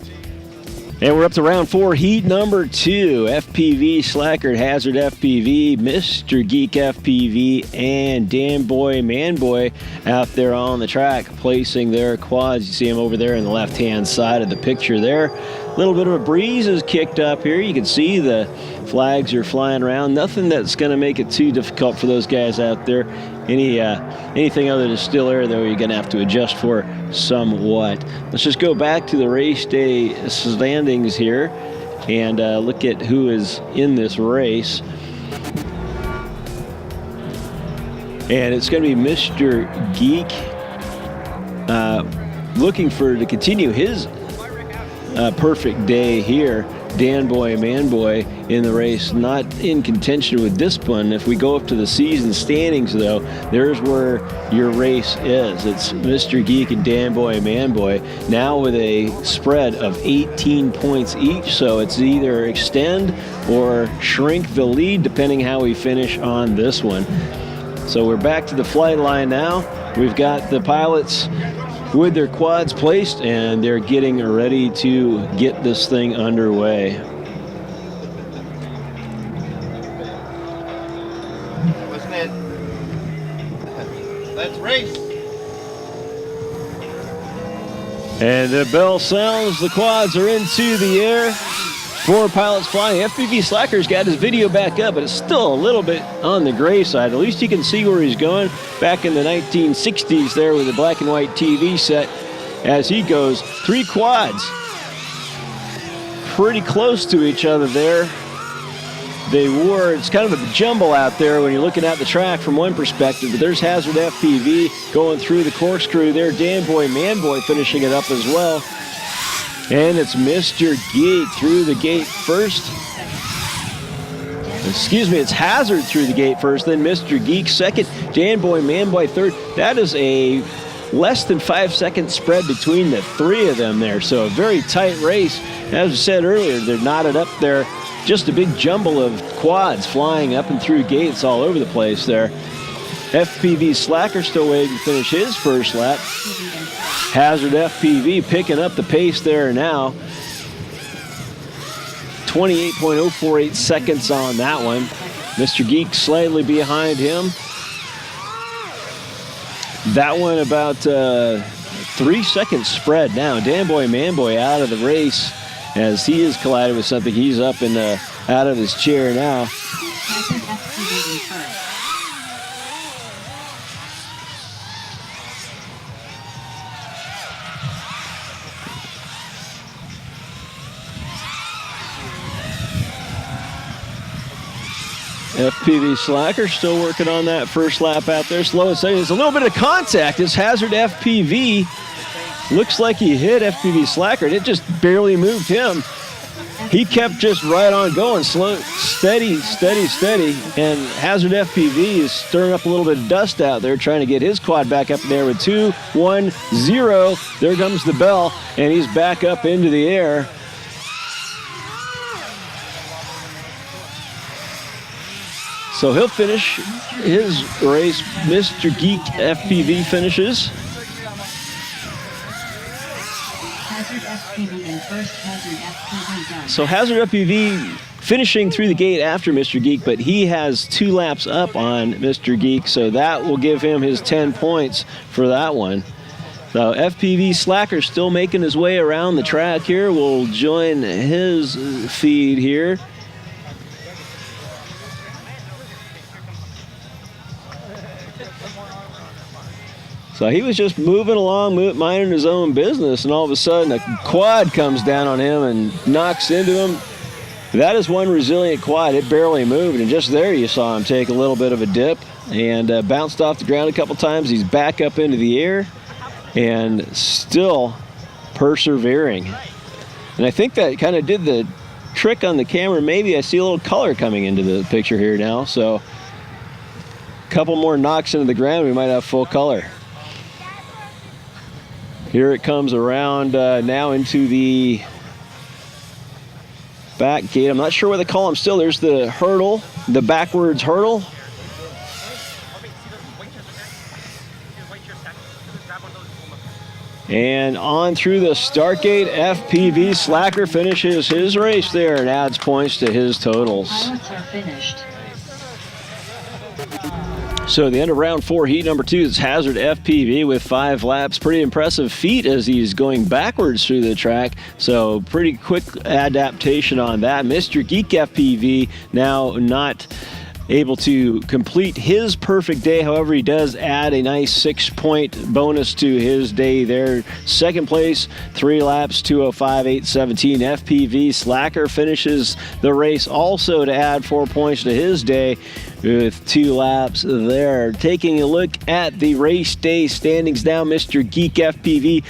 And we're up to round 4, heat number 2. FPV Slackard Hazard FPV, Mr. Geek FPV, and Danboy Manboy out there on the track placing their quads. You see them over there in the left-hand side of the picture there. A little bit of a breeze is kicked up here. You can see the flags are flying around. Nothing that's going to make it too difficult for those guys out there. Anything other than still air, though, you're going to have to adjust for somewhat. Let's just go back to the race day standings here and look at who is in this race. And it's going to be Mr. Geek looking to continue his perfect day here. Dan Boy, Man Boy in the race, not in contention with this one. If we go up to the season standings, though, there's where your race is. It's Mr. Geek and Dan Boy, Man Boy, now with a spread of 18 points each. So it's either extend or shrink the lead, depending how we finish on this one. So we're back to the flight line now. We've got the pilots with their quads placed, and they're getting ready to get this thing underway.
Wasn't it? Let's race.
And the bell sounds, the quads are into the air. 4 pilots flying. FPV Slacker's got his video back up, but it's still a little bit on the gray side. At least you can see where he's going. Back in the 1960s there with a black and white TV set as he goes. 3 quads. Pretty close to each other there. It's kind of a jumble out there when you're looking at the track from one perspective, but there's Hazard FPV going through the corkscrew there. Dan Boy, Man Boy finishing it up as well. And it's Mr. Geek through the gate first. Excuse me, it's Hazard through the gate first, then Mr. Geek second, Dan Boy, Man Boy third. That is a less than 5-second spread between the 3 of them there. So a very tight race. As I said earlier, they're knotted up there. Just a big jumble of quads flying up and through gates all over the place there. FPV Slacker still waiting to finish his first lap. Hazard FPV picking up the pace there now. 28.048 seconds on that one. Mr. Geek slightly behind him. That one about 3-second spread now. Dan Boy, Man Boy out of the race as he is collided with something. He's up and out of his chair now. FPV Slacker still working on that first lap out there. Slow and steady. There's a little bit of contact. It's Hazard FPV. Looks like he hit FPV Slacker, and it just barely moved him. He kept just right on going. Slow, steady, steady, steady. And Hazard FPV is stirring up a little bit of dust out there, trying to get his quad back up in there with 2, 1, 0. There comes the bell, and he's back up into the air. So he'll finish his race. Mr. Geek FPV finishes.
Hazard FPV in first. Hazard FPV done.
So Hazard FPV finishing through the gate after Mr. Geek, but he has 2 laps up on Mr. Geek, so that will give him his 10 points for that one. So FPV Slacker still making his way around the track here. We'll join his feed here. So he was just moving along, minding his own business, and all of a sudden a quad comes down on him and knocks into him. That is one resilient quad. It barely moved, and just there you saw him take a little bit of a dip and bounced off the ground a couple times. He's back up into the air and still persevering. And I think that kind of did the trick on the camera. Maybe I see a little color coming into the picture here now. So a couple more knocks into the ground, we might have full color. Here it comes around now into the back gate. I'm not sure what they call them still. There's the hurdle, the backwards hurdle. And on through the start gate, FPV Slacker finishes his race there and adds points to his totals.
Pilots are finished.
So the end of round 4, heat number 2 is Hazard FPV with 5 laps. Pretty impressive feat as he's going backwards through the track. So pretty quick adaptation on that. Mr. Geek FPV now not able to complete his perfect day. However, he does add a nice 6-point bonus to his day there. Second place, 3 laps, 2:05.817. FPV Slacker finishes the race also to add 4 points to his day with 2 laps there. Taking a look at the race day standings now, Mr. Geek FPV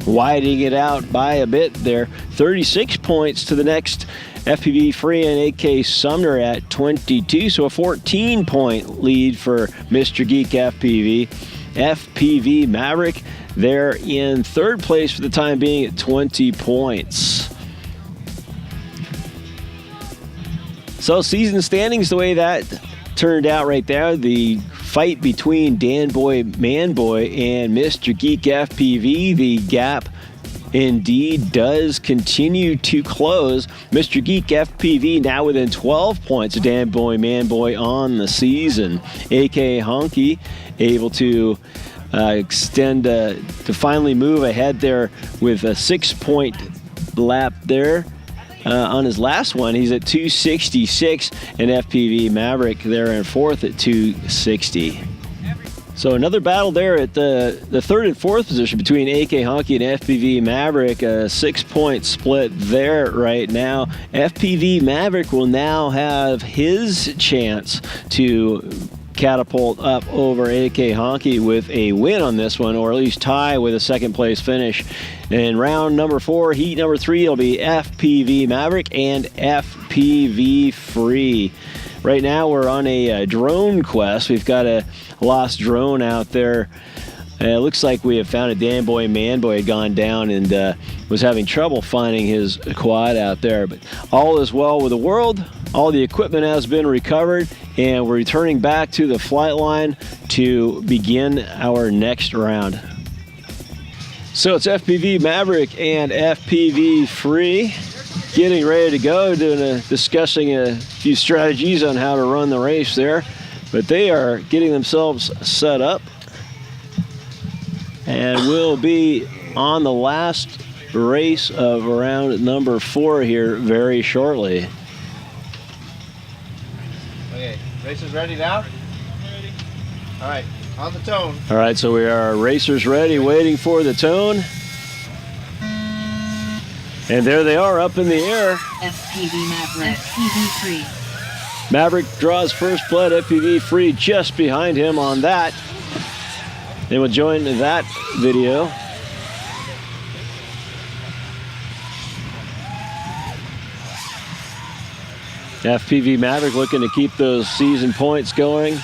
widening it out by a bit there. 36 points to the next FPV Free and AK Sumner at 22, so a 14-point lead for Mr. Geek FPV. FPV Maverick, they're in third place for the time being at 20 points. So season standings, the way that turned out right there, the fight between Dan Boy, Man Boy, and Mr. Geek FPV, the gap indeed does continue to close. Mr. Geek FPV now within 12 points of Dan Boy, Man Boy on the season. AK Honky able to extend to finally move ahead there with a 6-point lap there. On his last one, he's at 266, and FPV Maverick there in fourth at 260. So another battle there at the third and fourth position between AK Honky and FPV Maverick. A 6-point split there right now. FPV Maverick will now have his chance to catapult up over AK Honky with a win on this one, or at least tie with a second place finish. In round number 4, heat number 3, it'll be FPV Maverick and FPV Free. Right now we're on a drone quest. We've got a lost drone out there. It looks like we have found it. Dan Boy, Man Boy had gone down and was having trouble finding his quad out there. But all is well with the world. All the equipment has been recovered, and we're returning back to the flight line to begin our next round. So it's FPV Maverick and FPV Free getting ready to go, discussing a few strategies on how to run the race there. But they are getting themselves set up, and we'll be on the last race of round number 4 here very shortly.
Okay, race is ready now? Ready. All right, on the tone.
All right, so we are racers ready, waiting for the tone. And there they are up in the air.
FPV Maverick, FPV Free.
Maverick draws first blood, FPV Free just behind him on that. And we'll join that video. FPV Maverick looking to keep those season points going,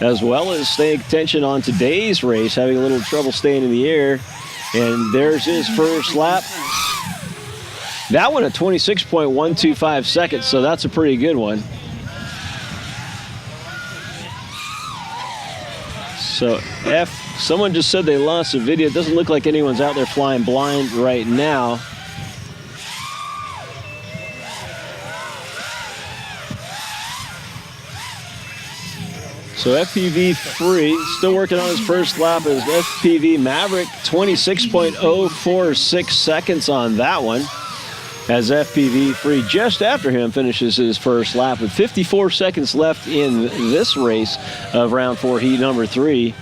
as well as staying attention on today's race, having a little trouble staying in the air. And there's his first lap. That one at 26.125 seconds, so that's a pretty good one. So someone just said they lost a video. It doesn't look like anyone's out there flying blind right now. So FPV Free still working on his first lap as FPV Maverick, 26.046 seconds on that one. As FPV Free just after him finishes his first lap with 54 seconds left in this race of round 4, heat number 3.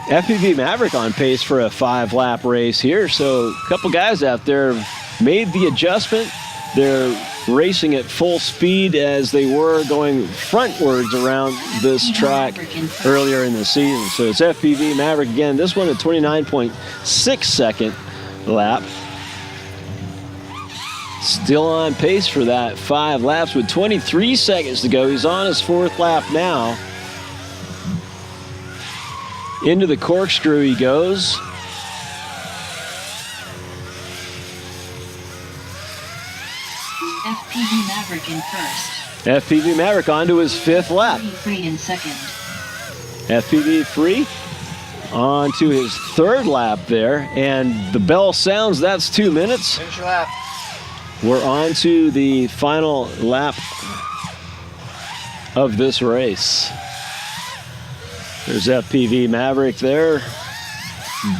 FPV Maverick on pace for a 5-lap race here. So a couple guys out there made the adjustment. They're racing at full speed as they were going frontwards around this track earlier in the season. So it's FPV Maverick again. This one at 29.6 second lap. Still on pace for that 5 laps with 23 seconds to go. He's on his 4th lap now. Into the corkscrew he goes.
FPV Maverick in first.
FPV Maverick onto his 5th lap.
FPV Free in second.
FPV Free on to his 3rd lap there, and the bell sounds. That's 2 minutes.
Finish your lap.
We're on to the final lap of this race. There's FPV Maverick there.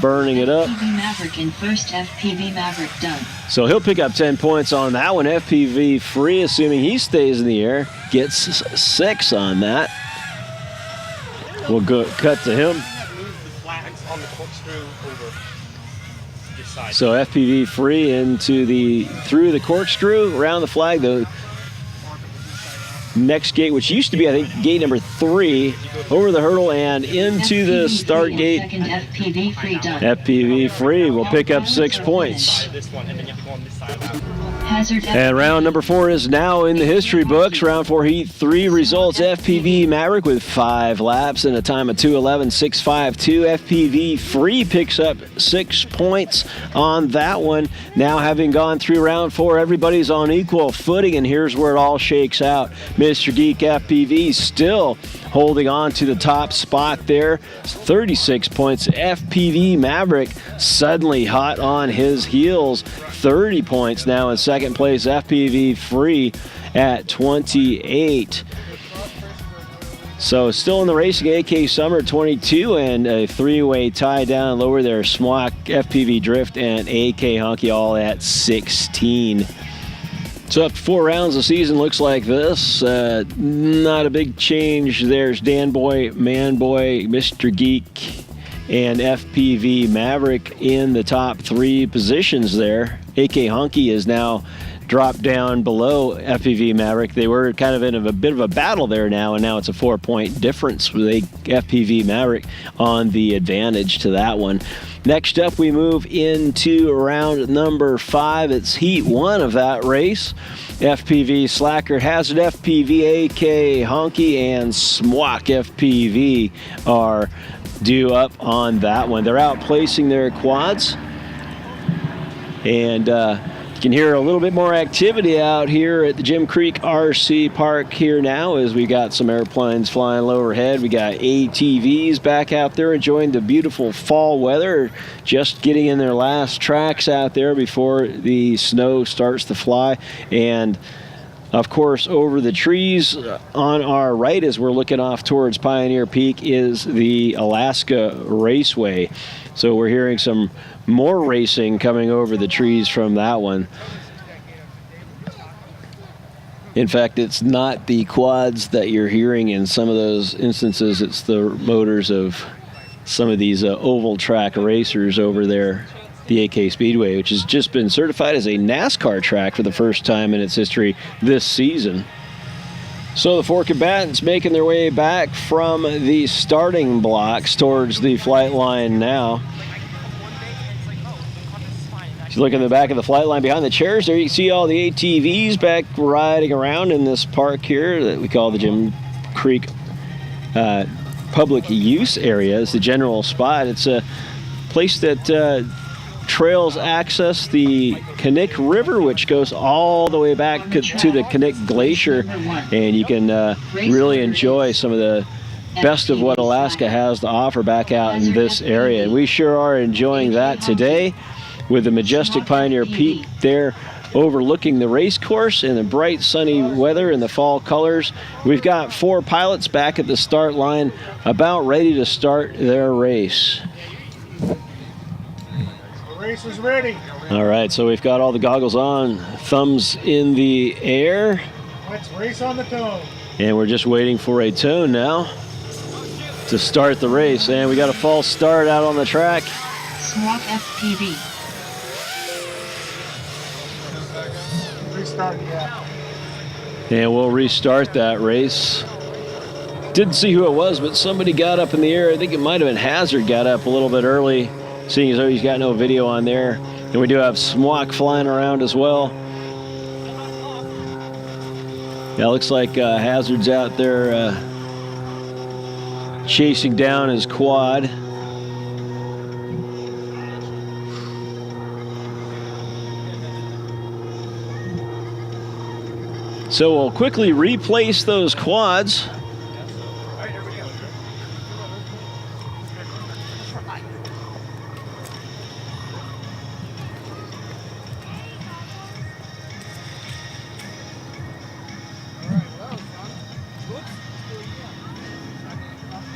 burning it up.
FPV Maverick in first. FPV Maverick done.
So he'll pick up 10 points on that one. FPV Free, assuming he stays in the air, gets 6 on that. We'll go cut to him. So FPV Free through the corkscrew around the flag. The next gate, which used to be, I think, gate number 3, over the hurdle and into the start gate.
Second. FPV Free done.
FPV Free will pick up 6 points.
Hazard.
And round number 4 is now in the history books. Round 4 heat 3 results. FPV Maverick with 5 laps and a time of 2:11.652. FPV Free picks up 6 points on that one. Now, having gone through round 4, everybody's on equal footing, and here's where it all shakes out. Mr. Geek FPV still holding on to the top spot there, 36 points. FPV Maverick suddenly hot on his heels, 30 points now in second place. FPV Free at 28. So still in the racing, AK Summer 22 and a 3-way tie down lower there. Smock, FPV Drift, and AK Honky all at 16. So after 4 rounds, the season looks like this. Not a big change. There's Dan Boy, Man Boy, Mr. Geek, and FPV Maverick in the top 3 positions there. AK Honky is now dropped down below FPV Maverick. They were kind of in a bit of a battle there now, and now it's a 4-point difference with FPV Maverick on the advantage to that one. Next up, we move into round number 5. It's heat 1 of that race. FPV Slacker, Hazard FPV, AK Honky, and Smwok FPV are due up on that one. They're outplacing their quads. And you can hear a little bit more activity out here at the Jim Creek RC Park here now as we got some airplanes flying overhead. We got ATVs back out there enjoying the beautiful fall weather, just getting in their last tracks out there before the snow starts to fly. And of course, over the trees on our right as we're looking off towards Pioneer Peak is the Alaska Raceway. So we're hearing some more racing coming over the trees from that one. In fact, it's not the quads that you're hearing in some of those instances. It's the motors of some of these oval track racers over there, the AK Speedway, which has just been certified as a NASCAR track for the first time in its history this season. So the 4 combatants making their way back from the starting blocks towards the flight line now. If you look in the back of the flight line behind the chairs there, you can see all the ATVs back riding around in this park here that we call the Jim Creek public use area. It's the general spot. It's a place that trails access the Knik River, which goes all the way back to the Knik Glacier, and you can really enjoy some of the best of what Alaska has to offer back out in this area. And we sure are enjoying that today with the majestic Pioneer Peak there overlooking the race course and the bright sunny weather and the fall colors. We've got 4 pilots back at the start line about ready to start their race.
The race is ready.
All right, so we've got all the goggles on, thumbs in the air.
Let's race on the tone.
And we're just waiting for a tone now to start the race. And we got a false start out on the track.
Smwok FPV.
Restart, yeah.
And we'll restart that race. Didn't see who it was, but somebody got up in the air. I think it might have been Hazard got up a little bit early, seeing as though he's got no video on there. And we do have Smwok flying around as well. Yeah, looks like Hazard's out there chasing down his quad. So we'll quickly replace those quads.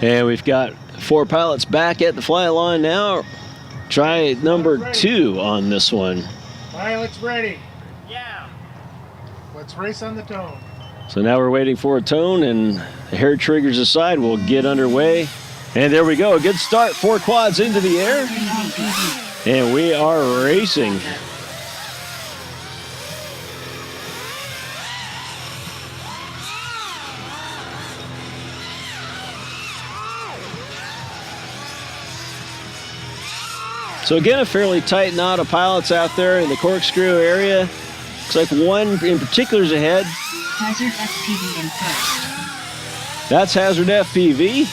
And we've got 4 pilots back at the fly line now, try number 2 on this one.
Pilots ready. Let's race on the tone.
So now we're waiting for a tone, and the hair triggers aside. We'll get underway. And there we go. A good start. 4 quads into the air. And we are racing. So again, a fairly tight knot of pilots out there in the corkscrew area. Looks like one in particular is ahead.
Hazard FPV in first.
That's Hazard FPV.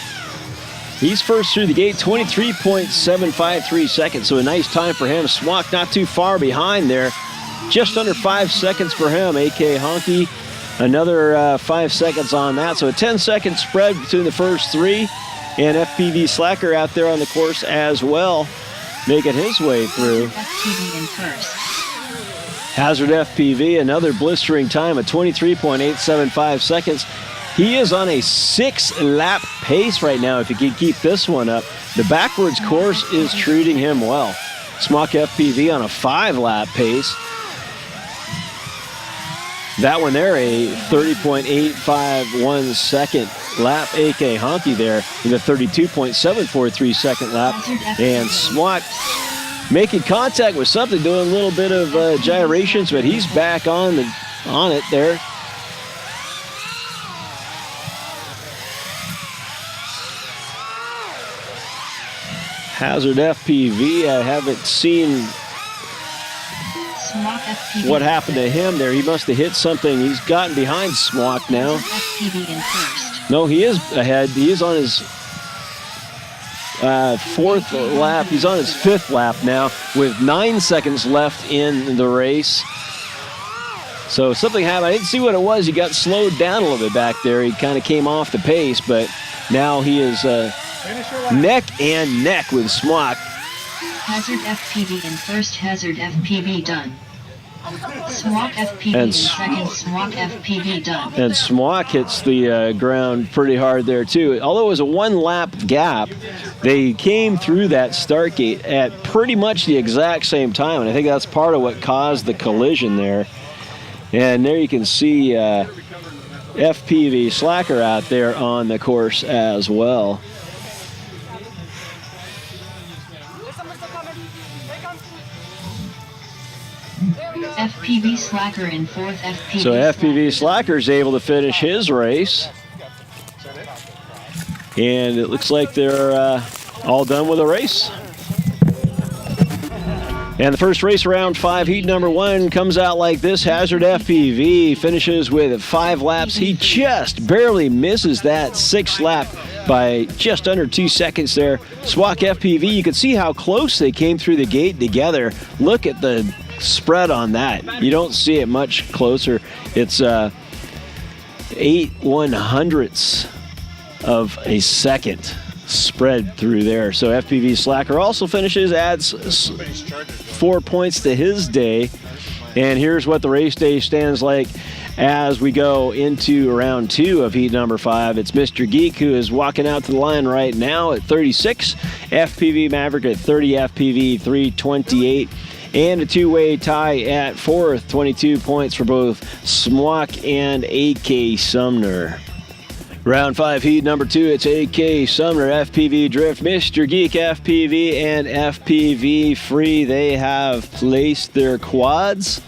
He's first through the gate, 23.753 seconds, so a nice time for him. Smock not too far behind there. Just under 5 seconds for him. AK Honky, another 5 seconds on that. So a 10-second spread between the first 3. And FPV Slacker out there on the course as well, making his way through.
FPV in first.
Hazard FPV, another blistering time at 23.875 seconds. He is on a 6-lap pace right now if he can keep this one up. The backwards course is treating him well. Smock FPV on a 5-lap pace. That one there, a 30.851 second lap. AK Honky there in a 32.743 second lap. And Smock making contact with something, doing a little bit of gyrations, but he's back on it there. Hazard FPV, I haven't seen
Smock FPV
what happened to him there. He must have hit something. He's gotten behind Smock now.
FPV in first.
No, he is ahead. He is on his 4th lap. He's on his 5th lap now with 9 seconds left in the race. So something happened. I didn't see what it was. He got slowed down a little bit back there. He kind of came off the pace, but now he is neck and neck with Smock.
Hazard FPV in first. Hazard FPV done. Smock FPV
And
in second. Smock FPV done.
And Smock hits the ground pretty hard there too. Although it was a 1-lap gap, they came through that start gate at pretty much the exact same time, and I think that's part of what caused the collision there. And there you can see FPV Slacker out there on the course as well.
FPV Slacker in fourth. FPV
So FPV Slacker is able to finish his race. And it looks like they're all done with the race. And the first race, round 5, heat number 1, comes out like this. Hazard FPV finishes with 5 laps. He just barely misses that 6th lap by just under 2 seconds there. Smock FPV, you can see how close they came through the gate together. Look at the spread on that. You don't see it much closer. It's 8/100ths of a second spread through there. So FPV Slacker also finishes, adds 4 points to his day. And here's what the race day stands like as we go into round 2 of heat number 5. It's Mr. Geek who is walking out to the line right now at 36, FPV Maverick at 30, FPV 328, and a 2-way tie at 4th, 22 points for both Smock and AK Sumner. Round 5, heat number 2, it's AK Sumner, FPV Drift, Mr. Geek FPV, and FPV Free. They have placed their quads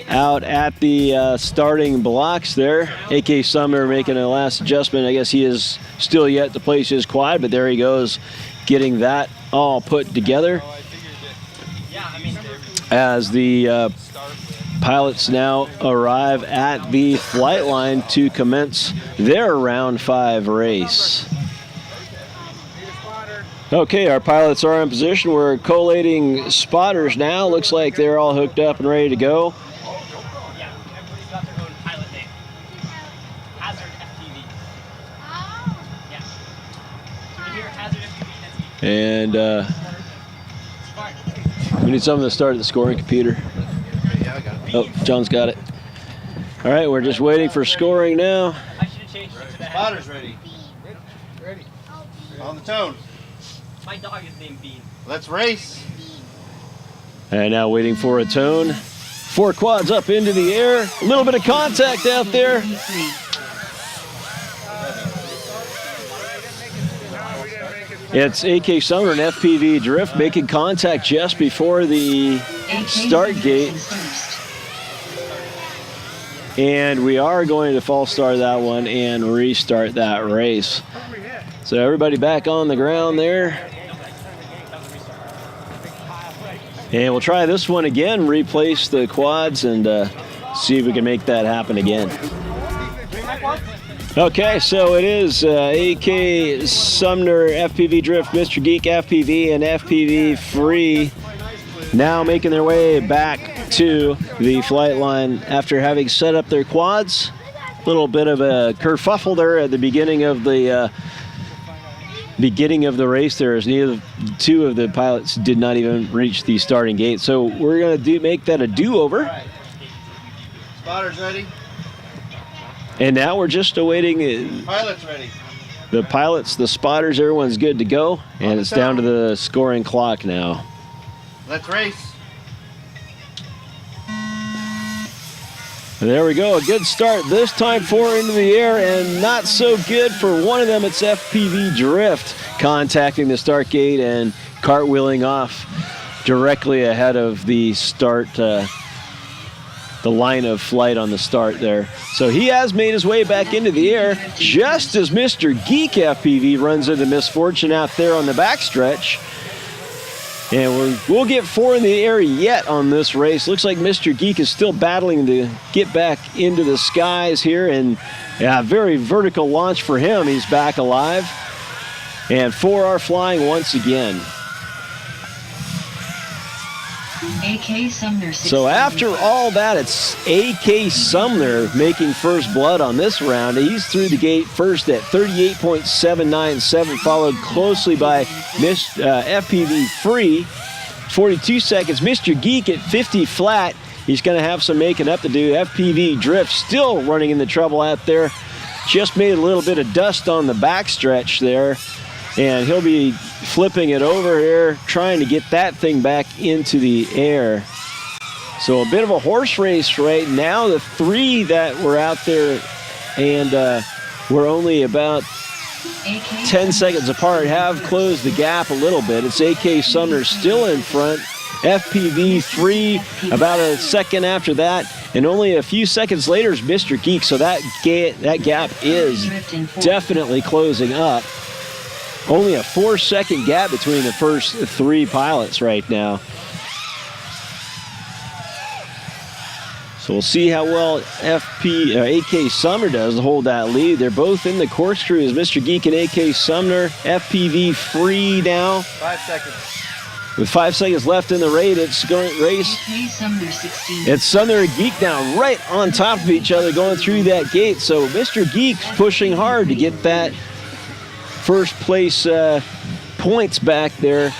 out at the starting blocks there. AK Sumner making a last adjustment. I guess he is still yet to place his quad, but there he goes, getting that all put together. As the pilots now arrive at the flight line to commence their round 5 race. Okay, our pilots are in position. We're collating spotters now. Looks like they're all hooked up and ready to go. And we need someone to start at the scoring computer.
Yeah, I got it.
Oh, John's got it. All right, we're just waiting for scoring now.
Spotters ready.
Ready.
On the tone.
My dog is named Bean.
Let's race.
And now waiting for a tone. 4 quads up into the air. A little bit of contact out there. It's AK Sumner and FPV Drift making contact just before the start gate. And we are going to false start that one and restart that race. So everybody back on the ground there. And we'll try this one again, replace the quads, and see if we can make that happen again. Okay, so it is AK Sumner, FPV Drift, Mr. Geek FPV, and FPV Free now making their way back to the flight line after having set up their quads. A little bit of a kerfuffle there at the beginning of the race there, as two of the pilots did not even reach the starting gate. So we're going to make that a do-over.
Spotters ready.
And now we're just awaiting
Pilots ready.
the pilots, the spotters, everyone's good to go. And it's down to the scoring clock now.
Let's race.
And there we go, a good start. This time 4 into the air, and not so good for one of them. It's FPV Drift contacting the start gate and cartwheeling off directly ahead of the start, the line of flight on the start there. So he has made his way back into the air just as Mr. Geek FPV runs into misfortune out there on the backstretch. And we'll get 4 in the air yet on this race. Looks like Mr. Geek is still battling to get back into the skies here. And yeah, very vertical launch for him. He's back alive. And 4 are flying once again.
AK Sumner.
So after all that, it's AK Sumner making first blood on this round. He's through the gate first at 38.797, followed closely by FPV Free, 42 seconds. Mr. Geek at 50 flat. He's going to have some making up to do. FPV Drift still running into trouble out there. Just made a little bit of dust on the backstretch there. And he'll be flipping it over here, trying to get that thing back into the air. So a bit of a horse race right now. The 3 that were out there and were only about 10 seconds apart have closed the gap a little bit. It's AK Sumner still in front. FPV Free about a second after that. And only a few seconds later is Mr. Geek. So that gap is definitely closing up. Only a 4-second gap between the first 3 pilots right now. So we'll see how well AK Sumner does to hold that lead. They're both in the course crew as Mr. Geek and AK Sumner. FPV Free now.
5 seconds.
With 5 seconds left in the race, it's Sumner and Geek now right on top of each other going through that gate. So Mr. Geek's pushing hard to get that first place points back there.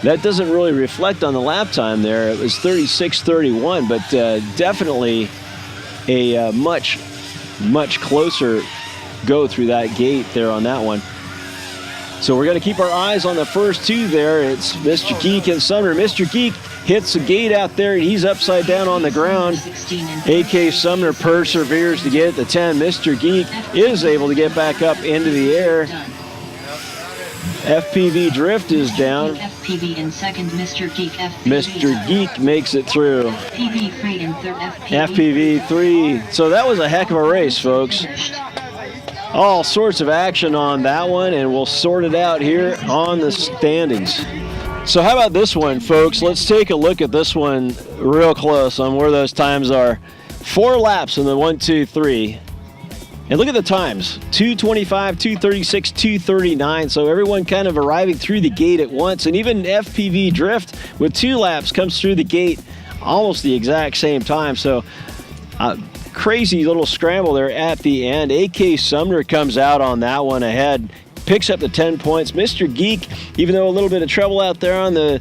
That doesn't really reflect on the lap time there. It was 36:31, but definitely a much closer go through that gate there on that one. So we're going to keep our eyes on the first 2 there. It's Mr. Geek and Sumner. Mr. Geek hits the gate out there, and he's upside down on the ground. AK Sumner perseveres to get the 10. Mr. Geek is able to get back up into the air. FPV Drift is down.
FPV in second, Mr. Geek.
Mr. Geek makes it through.
FPV Free in third.
FPV 3. So that was a heck of a race, folks. All sorts of action on that one, and we'll sort it out here on the standings. So how about this one, folks? Let's take a look at this one real close on where those times are. 4 laps in the 1, 2, 3. And look at the times, 2:25, 2:36, 2:39. So everyone kind of arriving through the gate at once. And even FPV Drift with 2 laps comes through the gate almost the exact same time. So crazy little scramble there at the end. AK Sumner comes out on that one ahead, picks up the 10 points. Mr. Geek, even though a little bit of trouble out there on the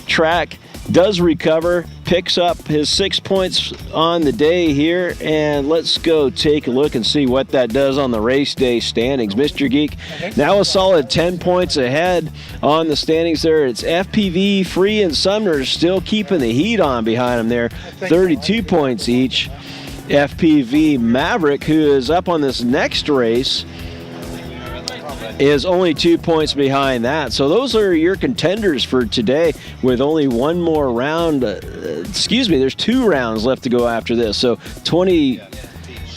track, does recover, picks up his 6 points on the day here, and let's go take a look and see what that does on the race day standings. Mr. Geek now a solid 10 points ahead on the standings there. It's FPV, Free, and Sumner still keeping the heat on behind him there, 32 points each. FPV Maverick, who is up on this next race, is only 2 points behind that. So those are your contenders for today with only one more round. There's 2 rounds left to go after this. So 20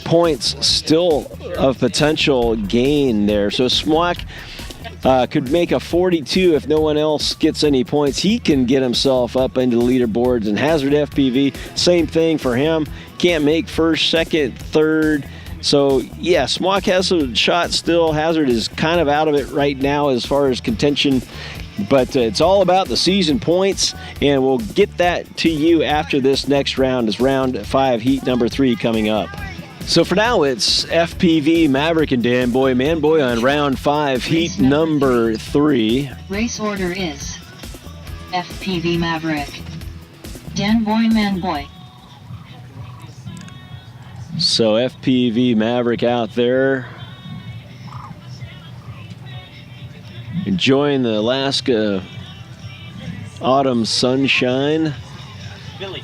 points still of potential gain there. So Smock could make a 42 if no one else gets any points. He can get himself up into the leaderboards. And Hazard FPV, same thing for him. Can't make first, second, third. So, yeah, Smock has a shot still. Hazard is kind of out of it right now as far as contention. But it's all about the season points, and we'll get that to you after this next round. Is round 5, heat number 3 coming up. So for now, it's FPV, Maverick, and Dan Boy, Man Boy on round 5, heat number 3.
Race order is FPV Maverick, Dan Boy, Man Boy.
So FPV Maverick out there enjoying the Alaska autumn sunshine.
Billy,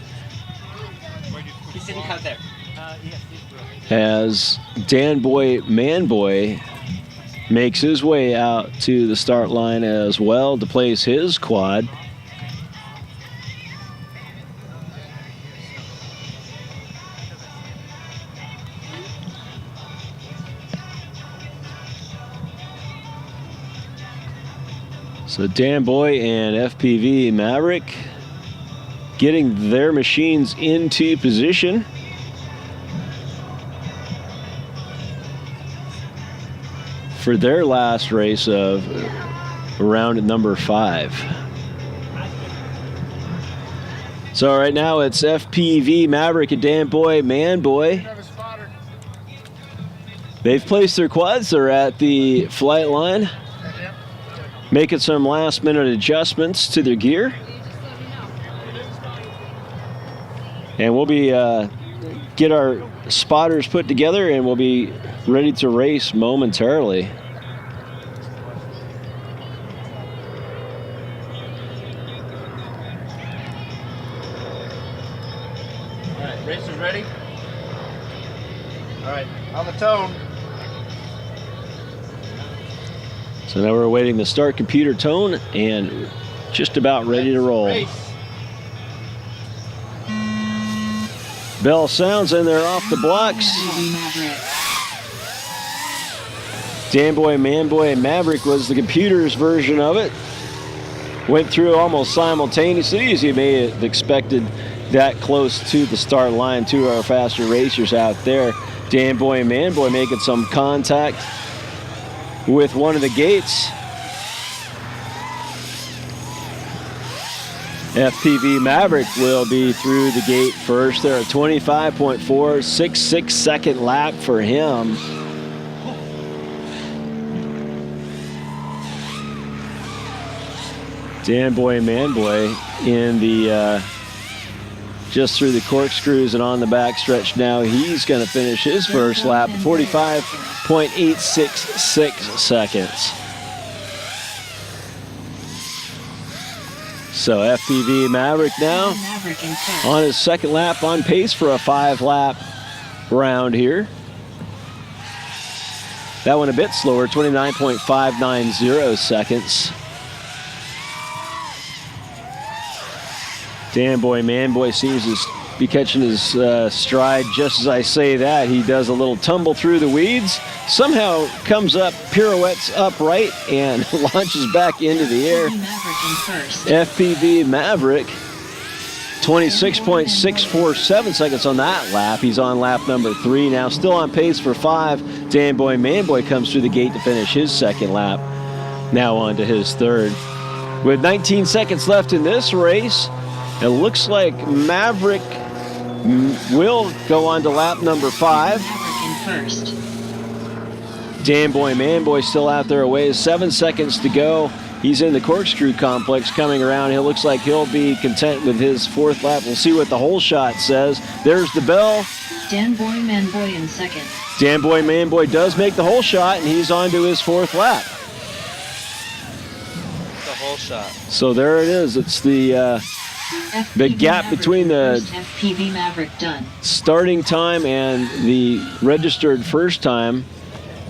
he's sitting out there.
As Dan Boy, Man Boy makes his way out to the start line as well to place his quad. So Dan Boy and FPV Maverick getting their machines into position. For their last race of round number 5. So right now it's FPV Maverick and Dan Boy, Man Boy. They've placed their quads. They're at the flight line, making some last minute adjustments to their gear. And we'll be get our spotters put together and we'll be ready to race momentarily.
All right, racers ready? All right, on the tone.
So now we're awaiting the start computer tone and just about ready to roll.
Race.
Bell sounds and they're off the blocks. Dan Boy, Man Boy, and Maverick was the computer's version of it. Went through almost simultaneously, as you may have expected, that close to the start line. 2 of our faster racers out there. Dan Boy and Man Boy making some contact with one of the gates. FPV Maverick will be through the gate first. There, a 25.466 second lap for him. Dan Boy and Man Boy in the just through the corkscrews and on the back stretch now. He's going to finish his first lap, 45.866 seconds. So FPV Maverick now on his second lap, on pace for a 5-lap round here. That one a bit slower, 29.590 seconds. Dan Boy, Man Boy seems to be catching his stride just as I say that. He does a little tumble through the weeds, somehow comes up, pirouettes upright, and launches back into the air. FPV Maverick, 26.647 seconds on that lap. He's on lap number 3 now, still on pace for 5. Dan Boy, Man Boy comes through the gate to finish his second lap, now on to his third. With 19 seconds left in this race, it looks like Maverick will go on to lap number 5. Dan Boy, Man Boy still out there a ways. 7 seconds to go. He's in the corkscrew complex coming around. It looks like he'll be content with his 4th lap. We'll see what the whole shot says. There's the bell.
Dan Boy Man Boy in second.
Dan Boy Man Boy does make the whole shot, and he's on to his 4th lap.
The whole shot.
So there it is. It's the
FPV
gap
Maverick
between the
first FPV Maverick done.
starting time and the registered first time.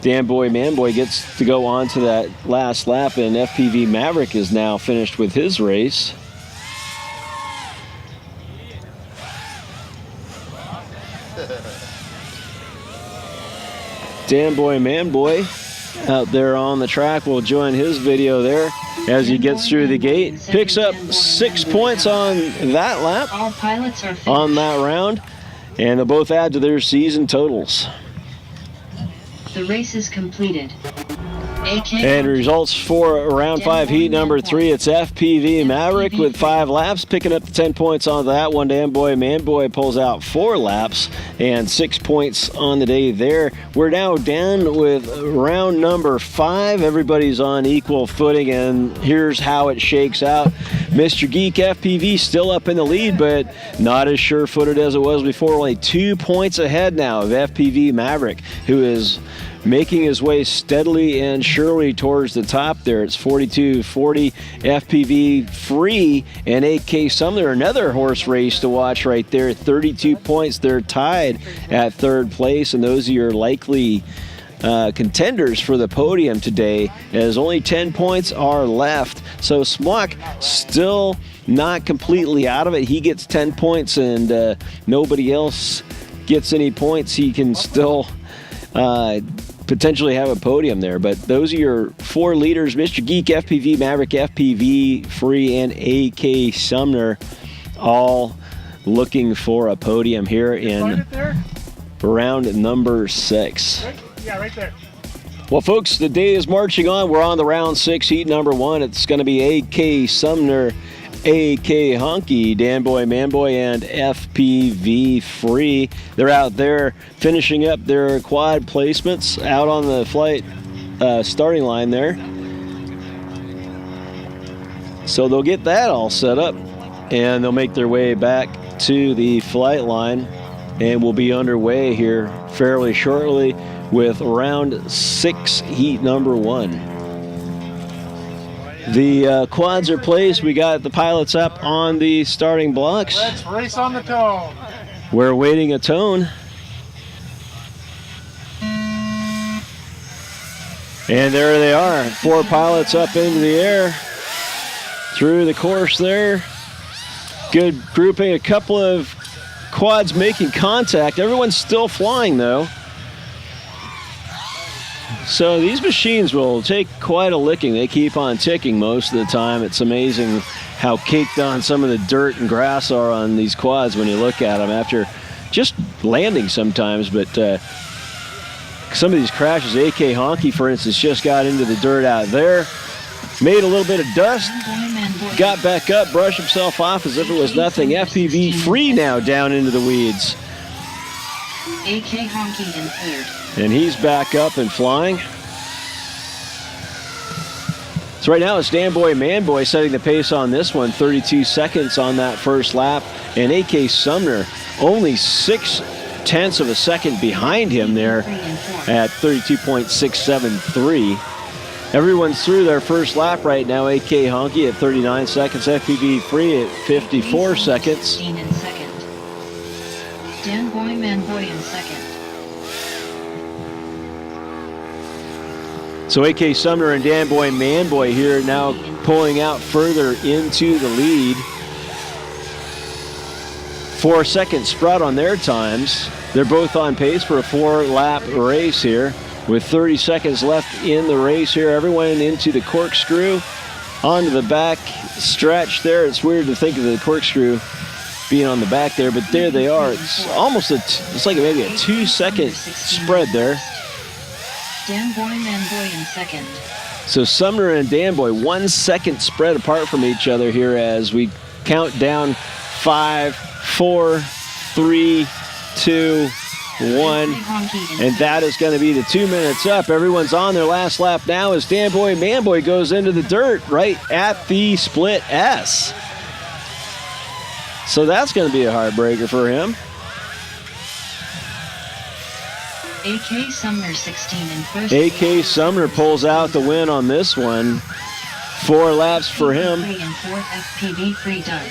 Dan Boy Man Boy gets to go on to that last lap, and FPV Maverick is now finished with his race. Dan Boy Man Boy out there on the track will join his video there as he gets through the gate. Picks up 6 points on that lap,
All pilots are finished.
on that round, and they'll both add to their season totals.
The race is completed. AK
And results for round 5, heat number 3. It's FPV Maverick with 5 laps, picking up the 10 points on that one. Dan Boy Man Boy pulls out 4 laps and 6 points on the day there. We're now down with round number 5. Everybody's on equal footing, and here's how it shakes out. Mr. Geek FPV still up in the lead, but not as sure-footed as it was before. Only 2 points ahead now of FPV Maverick, who is making his way steadily and surely towards the top there. It's 42-40 FPV Free and AK Sumner, another horse race to watch right there. 32 points. They're tied at 3rd place, and those are your likely contenders for the podium today, as only 10 points are left. So Smock still not completely out of it. He gets 10 points and nobody else gets any points. He can still potentially have a podium there. But those are your 4 leaders: Mr. Geek, FPV Maverick, FPV Free, and AK Sumner, all looking for a podium here
Find
in
it there?
round number 6.
Right? Yeah, right there.
Well, folks, the day is marching on. We're on the round 6, heat number 1. It's going to be AK Sumner, AK Honky, Dan Boy Man Boy, and FPV Free. They're out there finishing up their quad placements out on the flight starting line there. So they'll get that all set up, and they'll make their way back to the flight line, and we'll be underway here fairly shortly with round 6, heat number 1. The quads are placed. We got the pilots up on the starting blocks.
Let's race on the tone.
We're awaiting a tone. And there they are. 4 pilots up into the air through the course there. Good grouping. A couple of quads making contact. Everyone's still flying though. So these machines will take quite a licking. They keep on ticking most of the time. It's amazing how caked on some of the dirt and grass are on these quads when you look at them after just landing sometimes. But some of these crashes, AK Honky, for instance, just got into the dirt out there, made a little bit of dust, got back up, brushed himself off as if it was nothing. FPV Free now down into the weeds.
AK Honky in 3rd.
And he's back up and flying. So right now it's Dan Boy Man Boy setting the pace on this one. 32 seconds on that first lap. And AK Sumner only 0.6 of a second behind him there at 32.673. Everyone's through their first lap right now. AK Honky at 39 seconds. FPV Free at 54 seconds.
In second. Dan Boy Man Boy in second.
So AK Sumner and Dan Boy Man Boy here now pulling out further into the lead. 4-second spread on their times. They're both on pace for a 4-lap race here with 30 seconds left in the race here. Everyone into the corkscrew, onto the back stretch there. It's weird to think of the corkscrew being on the back there, but there they are. It's almost it's like maybe a 2-second spread there.
Dan Boy Man Boy in second.
So Sumner and Dan Boy 1 second spread apart from each other here as we count down 5, 4, 3, 2, one. And that is going to be the 2 minutes up. Everyone's on their last lap now as Danboy Manboy goes into the dirt right at the split S. So that's going to be a heartbreaker for him.
AK Sumner 16 in first.
AK Sumner pulls out the win on this one. 4 laps for him.
Free and 4th FPV free done.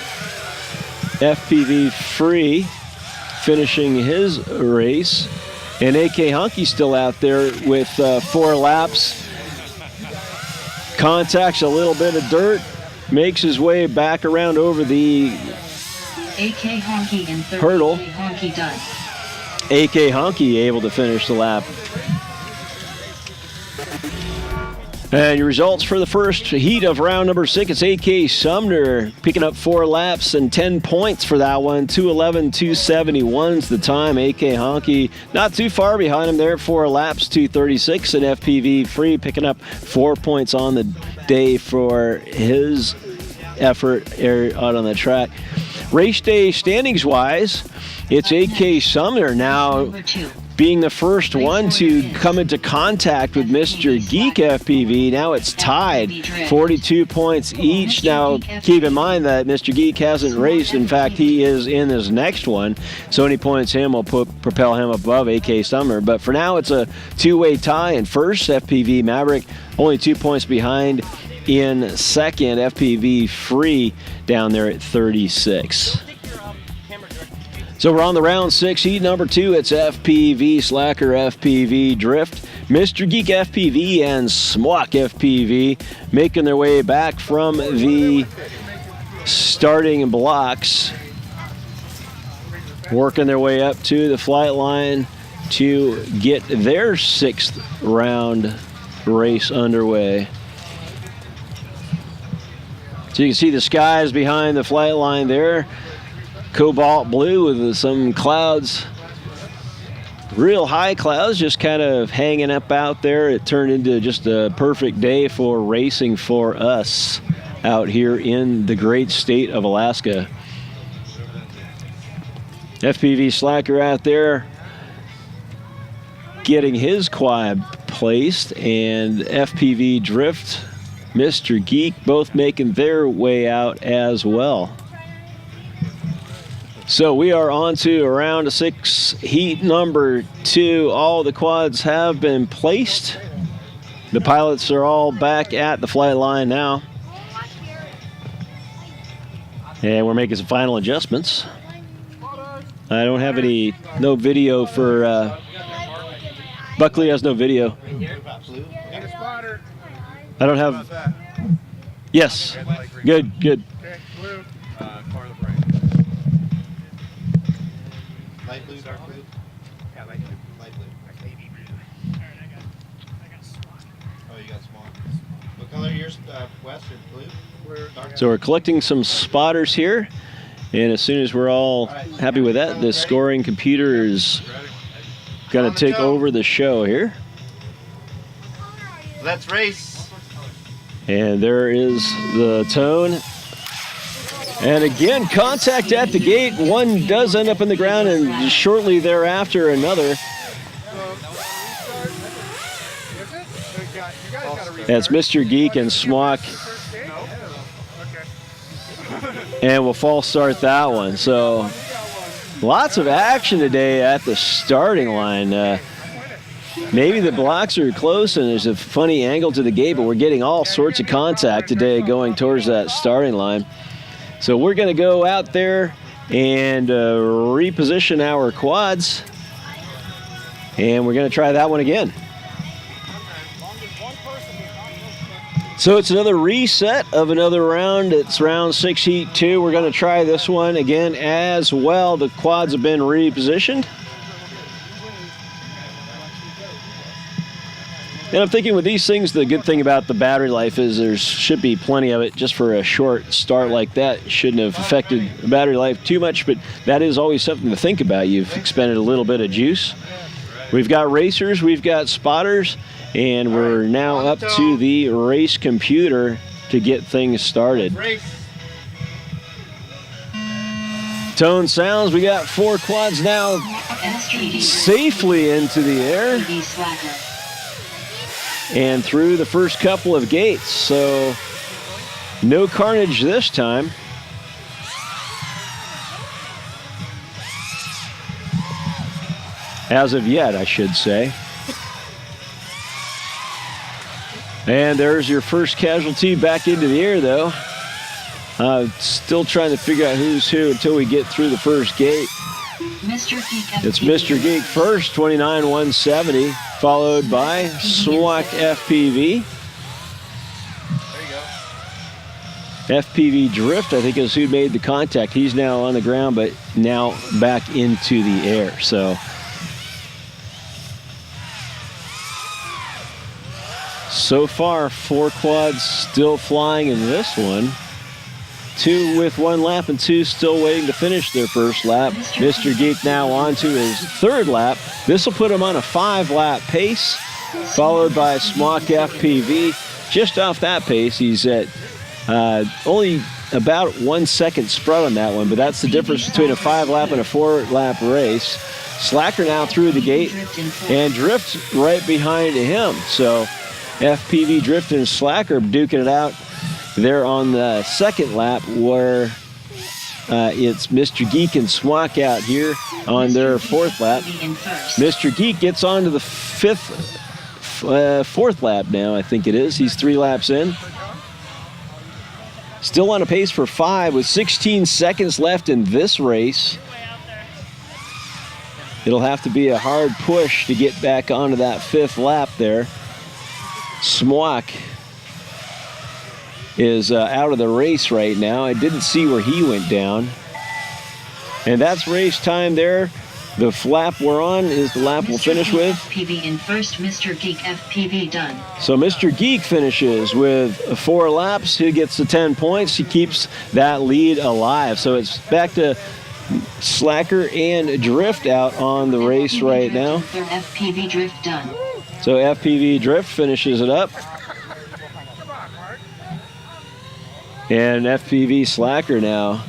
FPV free finishing his race. And AK Honky's still out there with 4 laps. Contacts a little bit of dirt. Makes his way back around over the
AK Honky in third.
hurdle.
AK Honky done.
AK Honky able to finish the lap. And your results for the first heat of round number 6, it's AK Sumner picking up 4 laps and 10 points for that one. 2:11.271's the time. AK Honky not too far behind him there, 4 laps, 2:36, and FPV Free picking up 4 points on the day for his effort out on the track. Race day standings wise, it's AK Sumner now
Number 2.
being the first one to come into contact with Mr. Geek FPV. Now it's tied, 42 points each. Now keep in mind that Mr. Geek hasn't raced. In fact, he is in his next one. So any points him will propel him above AK Sumner. But for now, it's a 2-way tie in first. FPV Maverick only 2 points behind in second. FPV Free down there at 36. So we're on the round 6 heat number 2. It's FPV Slacker, FPV Drift, Mr. Geek FPV, and Smwok FPV making their way back from the starting blocks, working their way up to the flight line to get their 6th round race underway. So you can see the skies behind the flight line there. Cobalt blue with some clouds, real high clouds, just kind of hanging up out there. It turned into just a perfect day for racing for us out here in the great state of Alaska. FPV Slacker out there getting his quad placed, and FPV Drift, Mr. Geek both making their way out as well. So we are on to round 6, heat number 2. All the quads have been placed. The pilots are all back at the flight line now. And we're making some final adjustments. I don't have no video for, Buckley has no video. I don't have, yes, good.
Light blue, dark blue?
Yeah, light blue.
Light blue.
Navy blue. I got small.
Oh, you got small. What color are yours, West or blue? Dark.
So we're collecting some spotters here. And as soon as we're all happy with that, the scoring computer is going to take over the show here.
Let's race.
And there is the tone. And again, contact at the gate. One does end up in the ground, and shortly thereafter, another. That's Mr. Geek and Smwok. And we'll false start that one. So lots of action today at the starting line. Maybe the blocks are close and there's a funny angle to the gate, but we're getting all sorts of contact today going towards that starting line. So we're going to go out there and reposition our quads, and we're going to try that one again. So it's another reset of another round. It's round 6, heat 2. We're going to try this one again as well. The quads have been repositioned. And I'm thinking with these things, the good thing about the battery life is there should be plenty of it just for a short start like that. Shouldn't have affected the battery life too much, but that is always something to think about. You've expended a little bit of juice. We've got racers, we've got spotters, and we're now up to the race computer to get things started. Tone sounds, we got 4 quads now safely into the air
FPV Slacker.
and through the first couple of gates. So no carnage this time. As of yet, I should say. And there's your first casualty back into the air, though. Still trying to figure out who's who until we get through the first gate.
Mr. Geek
It's
FPV.
Mr. Geek first, 29,170, followed by SWAC FPV.
There you go.
FPV Drift, I think, is who made the contact. He's now on the ground, but now back into the air. So far, 4 quads still flying in this one. 2 with 1 lap and 2 still waiting to finish their first lap. Mr. Geek now on to his 3rd lap. This will put him on a 5-lap pace, followed by SWAC FPV. Just off that pace, he's at only about 1 second spread on that one, but that's the difference between a 5-lap and a 4-lap race. Slacker now through the gate, and Drift right behind him. So FPV Drift and Slacker duking it out there on the 2nd lap, where it's Mr. Geek and SWAC out here on their 4th lap. Mr. Geek gets on to the 4th lap now, I think it is. He's 3 laps in. Still on a pace for 5 with 16 seconds left in this race. It'll have to be a hard push to get back onto that 5th lap there. SWAC is out of the race right now. I didn't see where he went down. And that's race time there. The lap we're on is the lap we'll finish with.
FPV in first, Mr. Geek FPV done.
So Mr. Geek finishes with 4 laps. He gets the 10 points. He keeps that lead alive. So it's back to Slacker and Drift out on the race right now.
Third FPV Drift done.
So FPV Drift finishes it up. And FPV Slacker now,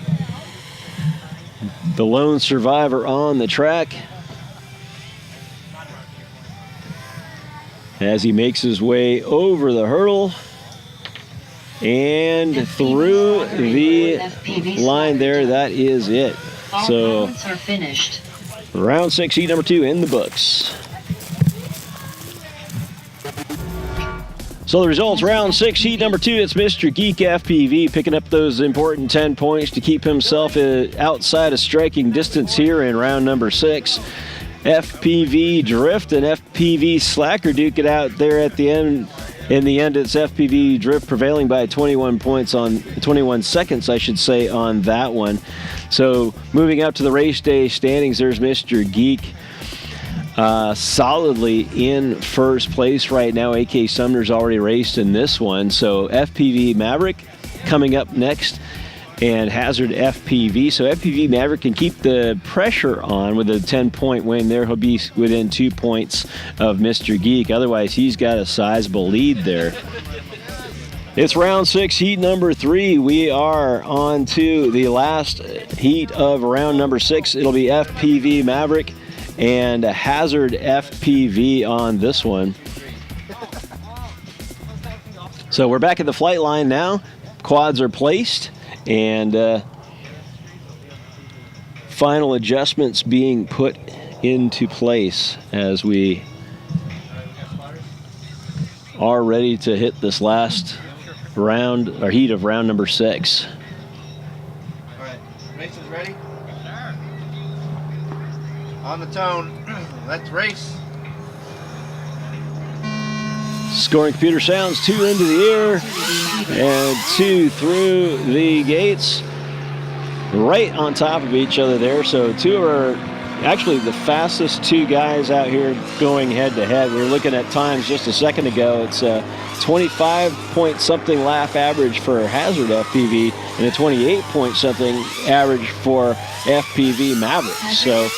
the lone survivor on the track, as he makes his way over the hurdle and through the line there. That is it.
All
So
rounds are finished.
round 6, heat number 2 in the books. So the results, round 6, heat number 2, it's Mr. Geek FPV picking up those important 10 points to keep himself outside of striking distance here in round number 6. FPV Drift and FPV Slacker duke it out there at the end. In the end, it's FPV Drift prevailing by 21 seconds, I should say, on that one. So moving up to the race day standings, there's Mr. Geek. Solidly in first place right now. AK Sumner's already raced in this one. So FPV Maverick coming up next, and Hazard FPV. So FPV Maverick can keep the pressure on with a 10-point win there. He'll be within 2 points of Mr. Geek. Otherwise, he's got a sizable lead there. It's round 6, heat number 3. We are on to the last heat of round number 6. It'll be FPV Maverick and a Hazard FPV on this one. So we're back at the flight line now. Quads are placed, and final adjustments being put into place as we are ready to hit this last round or heat of round number 6.
All right, race is ready. On the tone, let's race.
Scoring computer sounds, 2 into the air and 2 through the gates, right on top of each other there. So 2 are actually the fastest 2 guys out here going head to head. We were looking at times just a second ago. It's a 25-point-something lap average for Hazard FPV and a 28-point-something average for FPV Maverick. So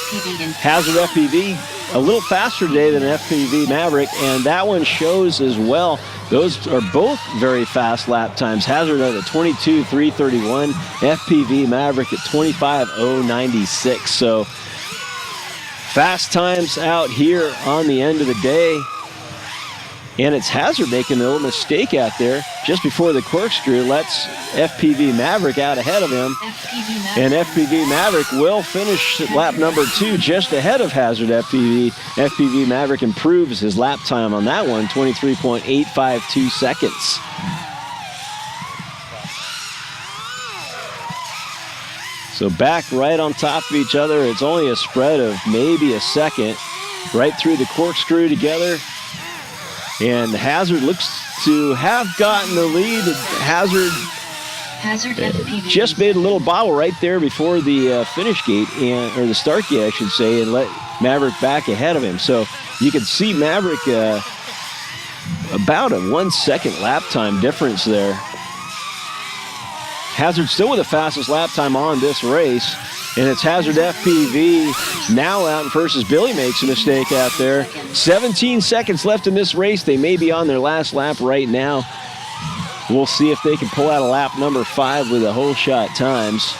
Hazard FPV a little faster today than FPV Maverick, and that one shows as well. Those are both very fast lap times. Hazard at a 22.331, FPV Maverick at 25.096. So Fast times out here on the end of the day. And it's Hazard making a little mistake out there just before the corkscrew lets FPV Maverick out ahead of him. And FPV Maverick will finish lap number 2 just ahead of Hazard FPV. FPV Maverick improves his lap time on that one, 23.852 seconds. So back right on top of each other. It's only a spread of maybe a second. Right through the corkscrew together. And Hazard looks to have gotten the lead. Hazard just made a little bobble right there before the finish gate, or the start gate, I should say, and let Maverick back ahead of him. So you can see Maverick about a 1 second lap time difference there. Hazard still with the fastest lap time on this race. And it's Hazard FPV now out in first as Billy makes a mistake out there. 17 seconds left in this race. They may be on their last lap right now. We'll see if they can pull out a lap number 5 with a whole shot times.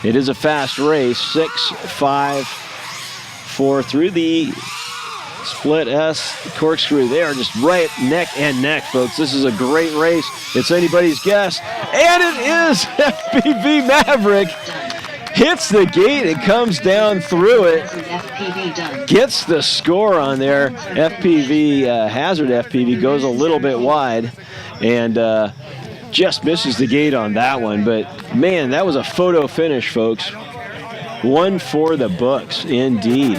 It is a fast race. 6, 5, 4 through the split S corkscrew. They are just right neck and neck, folks. This is a great race. It's anybody's guess. And it is FPV Maverick. Hits the gate, it comes down through it, gets the score on there. FPV, Hazard FPV goes a little bit wide and just misses the gate on that one. But man, that was a photo finish, folks. One for the books, indeed.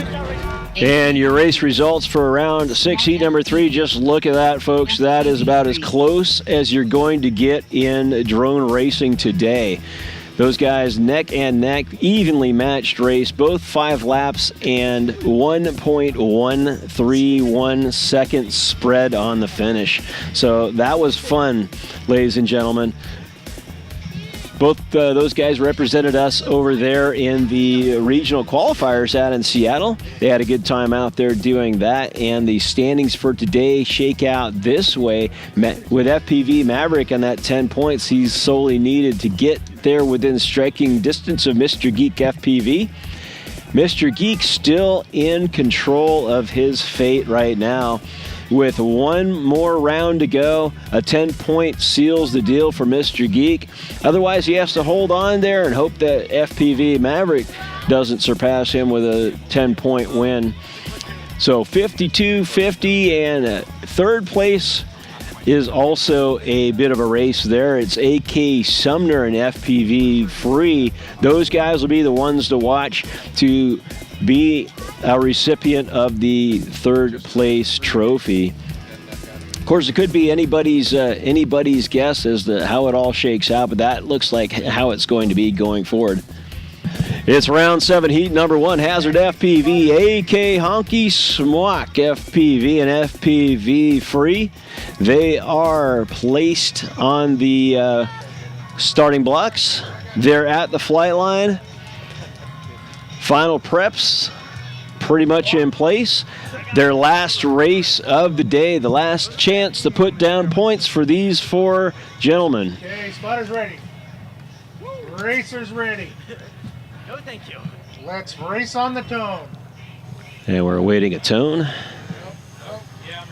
And your race results for round 6, heat number 3, just look at that, folks. That is about as close as you're going to get in drone racing today. Those guys neck and neck, evenly matched race, both 5 laps and 1.131 second spread on the finish. So that was fun, ladies and gentlemen. Both those guys represented us over there in the regional qualifiers out in Seattle. They had a good time out there doing that. And the standings for today shake out this way. With FPV Maverick on that 10 points, he's solely needed to get there within striking distance of Mr. Geek FPV. Mr. Geek still in control of his fate right now. With one more round to go, a 10-point seals the deal for Mr. Geek. Otherwise, he has to hold on there and hope that FPV Maverick doesn't surpass him with a 10-point win. So 52-50, and third place is also a bit of a race there. It's AK Sumner and FPV Free. Those guys will be the ones to watch to be a recipient of the third place trophy. Of course, it could be anybody's guess as to how it all shakes out, but that looks like how it's going to be going forward. It's round 7, heat number 1, Hazard FPV, AK Honky Smwak FPV, and FPV Free. They are placed on the starting blocks. They're at the flight line. Final preps pretty much in place. Their last race of the day, the last chance to put down points for these 4 gentlemen.
Okay, spotters ready. Racers ready.
No, thank you.
Let's race on the tone.
And we're awaiting a tone.
Yeah, I'm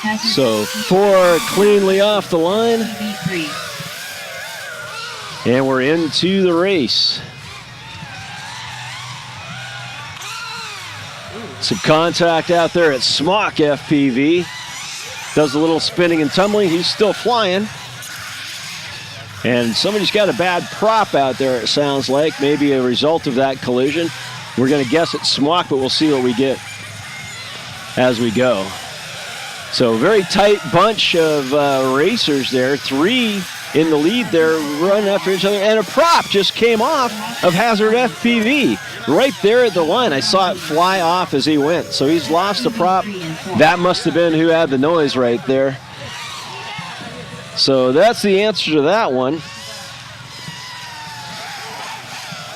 ready.
So 4 cleanly off the line. And we're into the race. Some contact out there at Smwak FPV. Does a little spinning and tumbling. He's still flying. And somebody's got a bad prop out there, it sounds like. Maybe a result of that collision. We're going to guess it's Smwak, but we'll see what we get as we go. So very tight bunch of racers there. 3 in the lead there, running after each other. And a prop just came off of Hazard FPV right there at the line. I saw it fly off as he went. So he's lost the prop. That must have been who had the noise right there. So that's the answer to that one.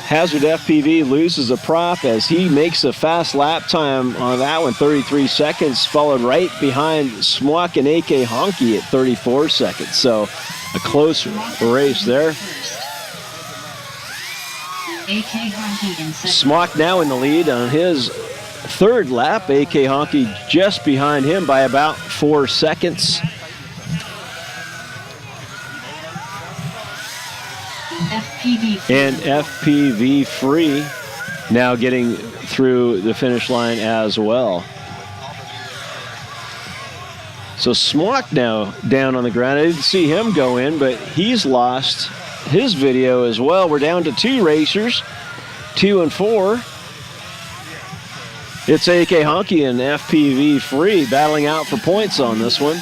Hazard FPV loses a prop as he makes a fast lap time on that one, 33 seconds, followed right behind Smwak and AK Honky at 34 seconds. So a close race there.
AK Honky in second.
Smock now in the lead on his third lap. AK Honky just behind him by about 4 seconds.
FPV free.
And FPV Free now getting through the finish line as well. So Smock now down on the ground. I didn't see him go in, but he's lost his video as well. We're down to 2 racers, 2 and 4. It's AK Honky and FPV Free battling out for points on this one.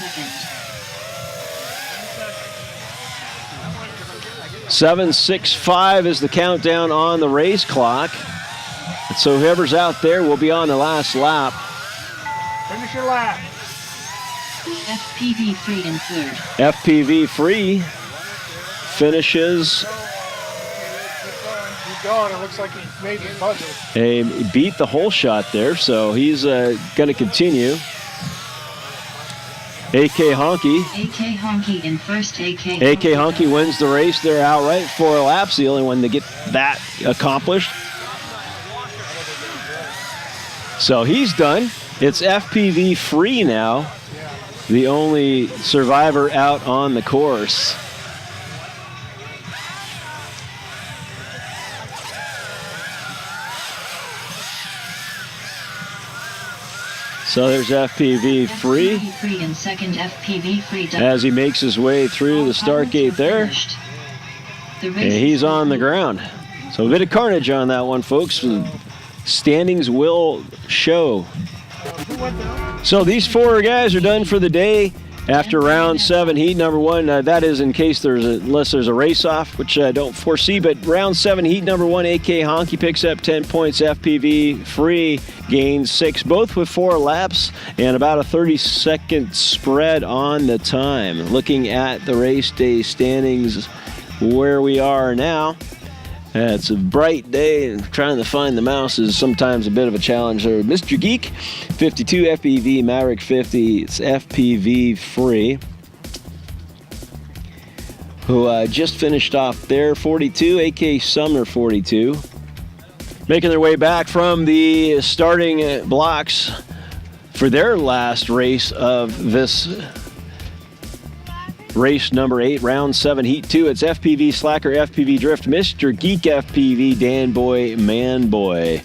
7:65 is the countdown on the race clock. So whoever's out there will be on the last lap.
Finish your lap.
FPV free in third.
FPV Free finishes.
Keep going. It looks like he made the buzzer.
He beat the whole shot there, so he's going to continue. AK Honky.
AK Honky in first.
AK Honky wins the race there outright. 4 laps, the only one to get that accomplished. So he's done. It's FPV Free now, the only survivor out on the course. So there's FPV Free
FPV free in second. FPV free done.
as he makes his way through the start gate there.
The race
And he's on the ground. So a bit of carnage on that one, folks. Standings will show. So these 4 guys are done for the day after round 7, heat number 1. That is in case unless there's a race off, which I don't foresee. But round 7, heat number 1, AK Honky picks up 10 points. FPV Free gains 6, both with 4 laps and about a 30-second spread on the time. Looking at the race day standings, where we are now. It's a bright day, and trying to find the mouse is sometimes a bit of a challenge there. Mr. Geek, 52, FPV, Maverick 50, it's FPV Free, who just finished off there, 42, AK Sumner 42. Making their way back from the starting blocks for their last race of this race number 8, round 7, heat 2. It's FPV Slacker, FPV Drift, Mr. Geek FPV, Dan Boy, Man Boy.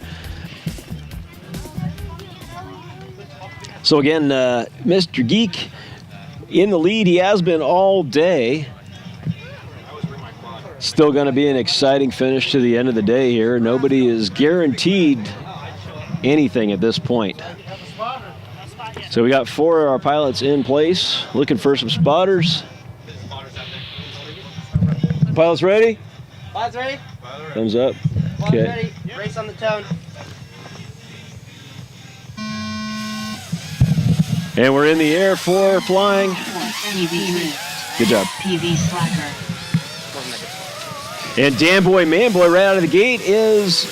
So again, Mr. Geek in the lead. He has been all day. Still going to be an exciting finish to the end of the day here. Nobody is guaranteed anything at this point. So we got 4 of our pilots in place, looking for some spotters. Pilots ready?
Pilots ready?
Thumbs up.
Pilots
Okay.
ready? Race on the tone.
And we're in the air for flying.
FPV
Good job.
PV slacker.
And Dan Boy, Man Boy right out of the gate is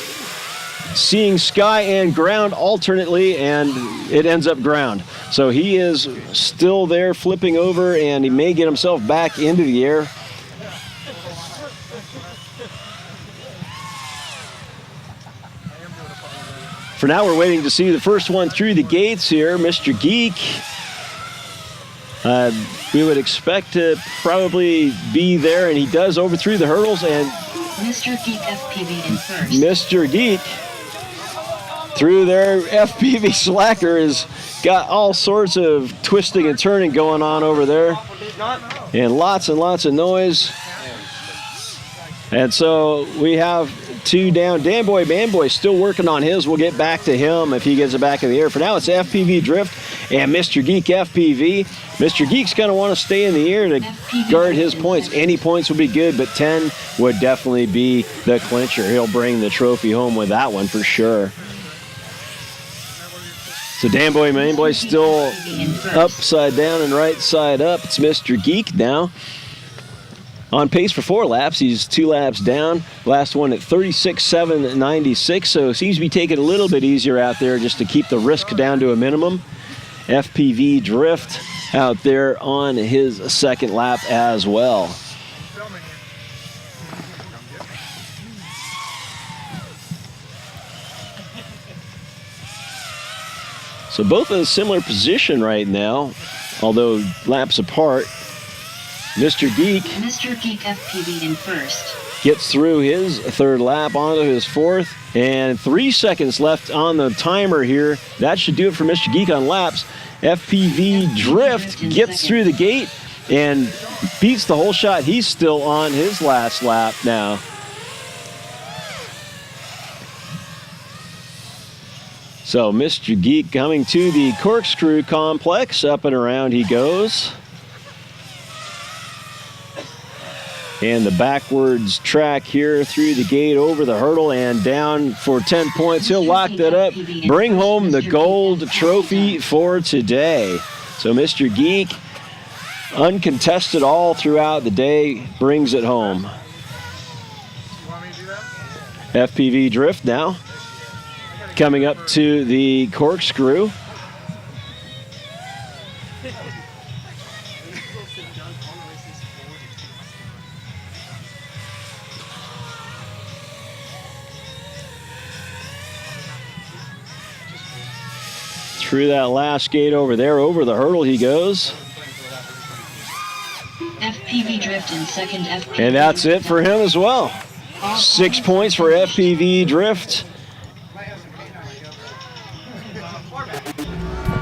seeing sky and ground alternately, and it ends up ground. So he is still there flipping over, and he may get himself back into the air. For now, we're waiting to see the first one through the gates here, Mr. Geek. We would expect to probably be there, and he does overthrow the hurdles, and
Mr. Geek FPV in first.
Mr. Geek through their FPV Slacker has got all sorts of twisting and turning going on over there, and lots of noise. And so we have 2 down. Dan Boy, Man Boy still working on his. We'll get back to him if he gets it back in the air. For now, it's FPV Drift and Mr. Geek FPV. Mr. Geek's going to want to stay in the air to guard his points. Any points would be good, but 10 would definitely be the clincher. He'll bring the trophy home with that one for sure. So Dan Boy, Man Boy still upside down and right side up. It's Mr. Geek now. On pace for 4 laps. He's 2 laps down. Last one at 36.796. So seems to be taking a little bit easier out there just to keep the risk down to a minimum. FPV Drift out there on his second lap as well. So both in a similar position right now, although laps apart. Mr. Geek
FPV in first.
gets through his third lap onto his fourth, and 3 seconds left on the timer here. That should do it for Mr. Geek on laps. FPV Drift gets through the gate and beats the whole shot. He's still on his last lap now. So Mr. Geek coming to the corkscrew complex. Up and around he goes. And the backwards track here through the gate, over the hurdle, and down for 10 points. He'll lock that up, bring home the gold trophy for today. So Mr. Geek, uncontested all throughout the day, brings it home.
You want me to do that?
FPV Drift now coming up to the corkscrew. Through that last gate over there, over the hurdle he goes.
FPV Drift in second. FPV
And that's it for him as well. 6 points for FPV Drift.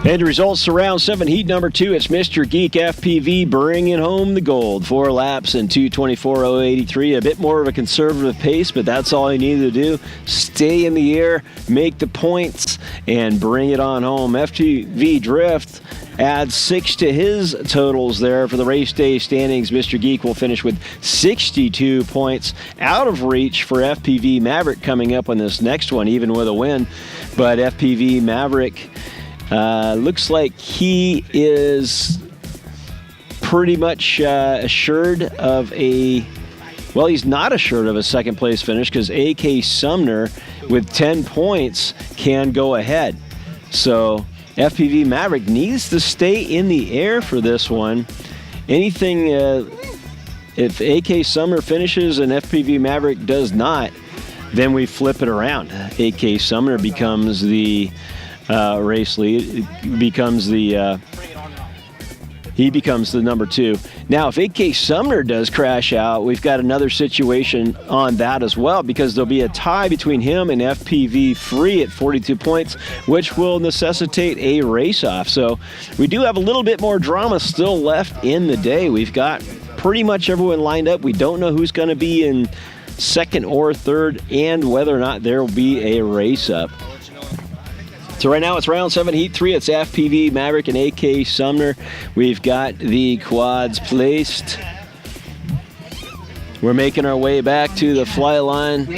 And the results to round 7, heat number 2. It's Mr. Geek FPV bringing home the gold. 4 laps and 2:24.083. A bit more of a conservative pace, but that's all you need to do. Stay in the air, make the points, and bring it on home. FPV Drift adds 6 to his totals there for the race day standings. Mr. Geek will finish with 62 points, out of reach for FPV Maverick coming up on this next one, even with a win. But FPV Maverick looks like he is pretty much assured of a, well, he's not assured of a second place finish because AK Sumner with 10 points can go ahead. So FPV Maverick needs to stay in the air for this one. Anything, if AK Sumner finishes and FPV Maverick does not, then we flip it around. AK Sumner becomes the race lead, becomes the he becomes the number 2. Now, if AK Sumner does crash out, we've got another situation on that as well, because there'll be a tie between him and FPV Free at 42 points, which will necessitate a race-off. So we do have a little bit more drama still left in the day. We've got pretty much everyone lined up. We don't know who's going to be in second or third and whether or not there will be a race-up. So right now it's round 7, heat 3. It's FPV Maverick and AK Sumner. We've got the quads placed. We're making our way back to the fly line,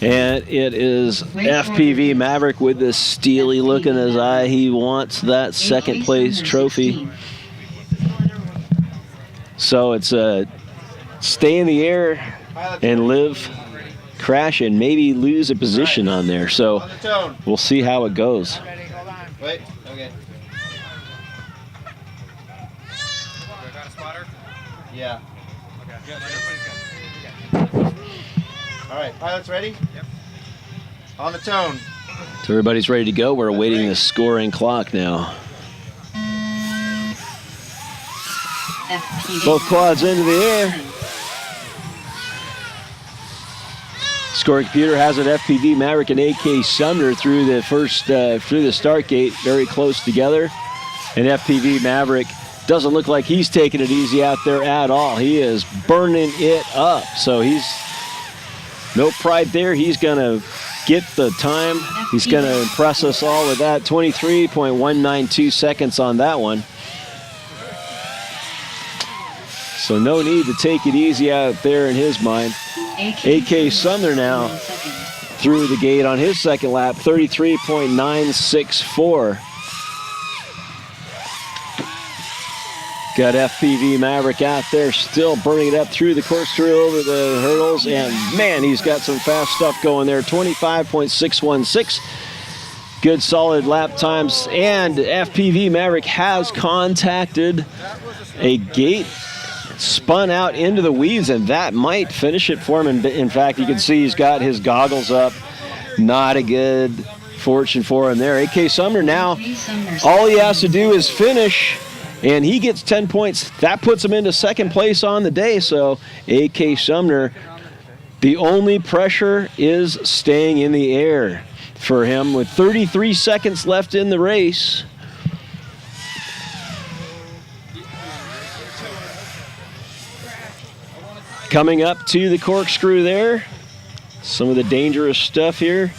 and it is FPV Maverick with this steely look in his eye. He wants that second place trophy. So it's a stay in the air and live, crash, and maybe lose a position on there. So we'll see how it goes.
Wait, okay.
Got a spotter?
Yeah.
Okay.
All right, pilots ready?
Yep.
On the tone.
So everybody's ready to go. We're awaiting the scoring clock now. Both quads into the air. Scoring computer has it FPV Maverick and AK Sumner through the first through the start gate, very close together. And FPV Maverick doesn't look like he's taking it easy out there at all. He is burning it up. So he's no pride there. He's gonna get the time. He's gonna impress us all with that. 23.192 seconds on that one. So no need to take it easy out there in his mind. AK Sumner now through the gate on his second lap, 33.964. Got FPV Maverick out there still burning it up through the corkscrew over the hurdles, and man, he's got some fast stuff going there, 25.616. Good solid lap times, and FPV Maverick has contacted a gate, spun out into the weeds, and that might finish it for him. In fact, you can see he's got his goggles up. Not a good fortune for him there. AK Sumner now,
AK Sumner
all he has to
16
do
in
is
first.
finish, and he gets 10 points. That puts him into second place on the day. So AK Sumner, the only pressure is staying in the air for him with 33 seconds left in the race. Coming up to the corkscrew there. Some of the dangerous stuff here.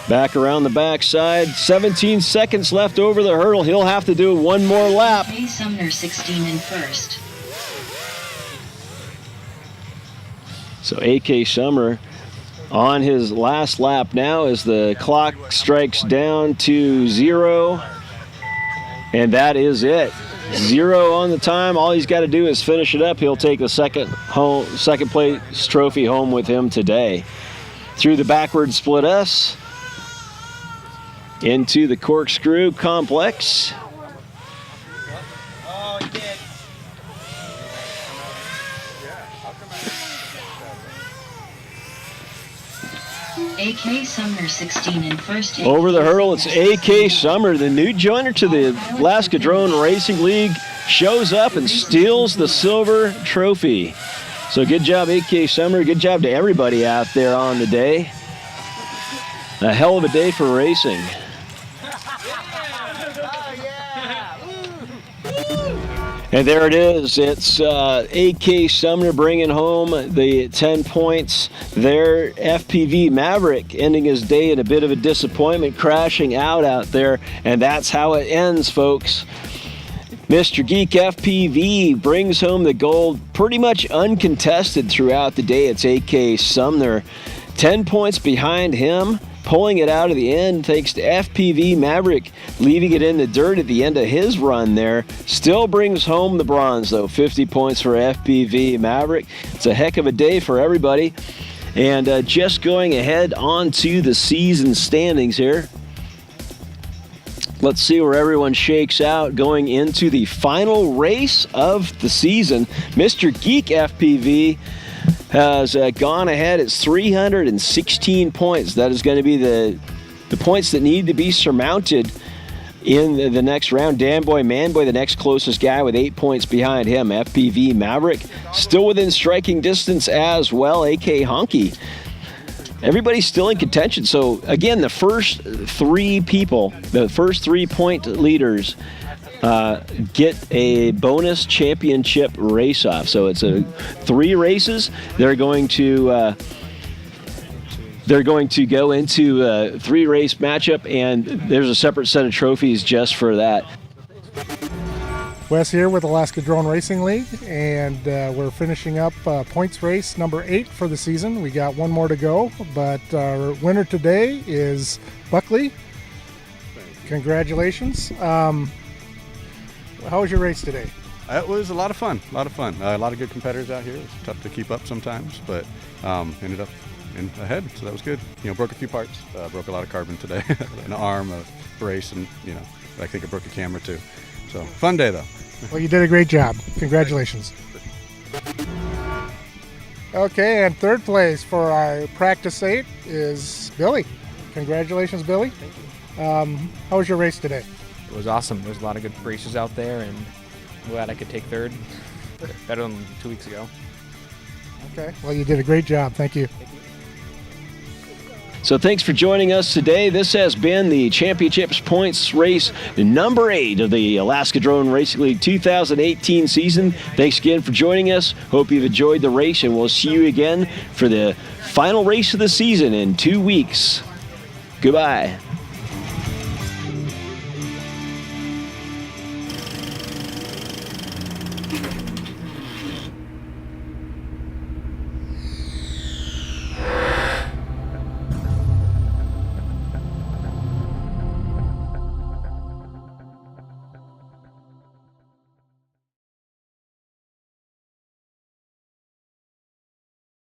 Back around the backside. 17 seconds left over the hurdle. He'll have to do one more lap.
AK Sumner 16 in first.
So AK Sumner on his last lap now as the clock strikes down to 0. And that is it. 0 on the time. All he's got to do is finish it up. He'll take the second place trophy home with him today. Through the backward split S into the corkscrew complex.
AK Sumner 16 in first.
Over the hurdle, it's AK Sumner, the new joiner to the Alaska Drone Racing League, shows up and steals the silver trophy. So good job, AK Sumner. Good job to everybody out there on the day. A hell of a day for racing. And there it is. It's AK Sumner bringing home the 10 points there. FPV Maverick ending his day in a bit of a disappointment, crashing out there. And that's how it ends, folks. Mr. Geek FPV brings home the gold pretty much uncontested throughout the day. It's AK Sumner. 10 points behind him. Pulling it out of the end thanks to FPV Maverick, leaving it in the dirt at the end of his run there. Still brings home the bronze, though. 50 points for FPV Maverick. It's a heck of a day for everybody. And just going ahead on to the season standings here. Let's see where everyone shakes out going into the final race of the season. Mr. Geek FPV has gone ahead. It's 316 points. That is going to be the points that need to be surmounted in the next round. Danboy Manboy, the next closest guy, with 8 points behind him. FPV Maverick still within striking distance as well. AK Honky. Everybody's still in contention. So again, the first 3 people, the first 3-point leaders, get a bonus championship race off. So it's 3 races. They're going to go into a 3-race matchup, and there's a separate set of trophies just for that.
Wes here with Alaska Drone Racing League, and we're finishing up points race number 8 for the season. We got one more to go, but our winner today is Buckley. Congratulations. How was your race today?
It was a lot of fun, a lot of good competitors out here. It was tough to keep up sometimes, but ended up ahead, so that was good. Broke a few parts, broke a lot of carbon today, an arm, a brace, and I think I broke a camera too. So fun day though.
Well, you did a great job. Congratulations. Okay, and third place for our practice 8 is Billy. Congratulations, Billy.
Thank you.
How was your race today?
It was awesome. There's a lot of good races out there, and I'm glad I could take third. Better than 2 weeks ago.
Okay, well, you did a great job. Thank you.
So thanks for joining us today. This has been the Championships Points Race number 8 of the Alaska Drone Racing League 2018 season. Thanks again for joining us. Hope you've enjoyed the race, and we'll see you again for the final race of the season in 2 weeks. Goodbye.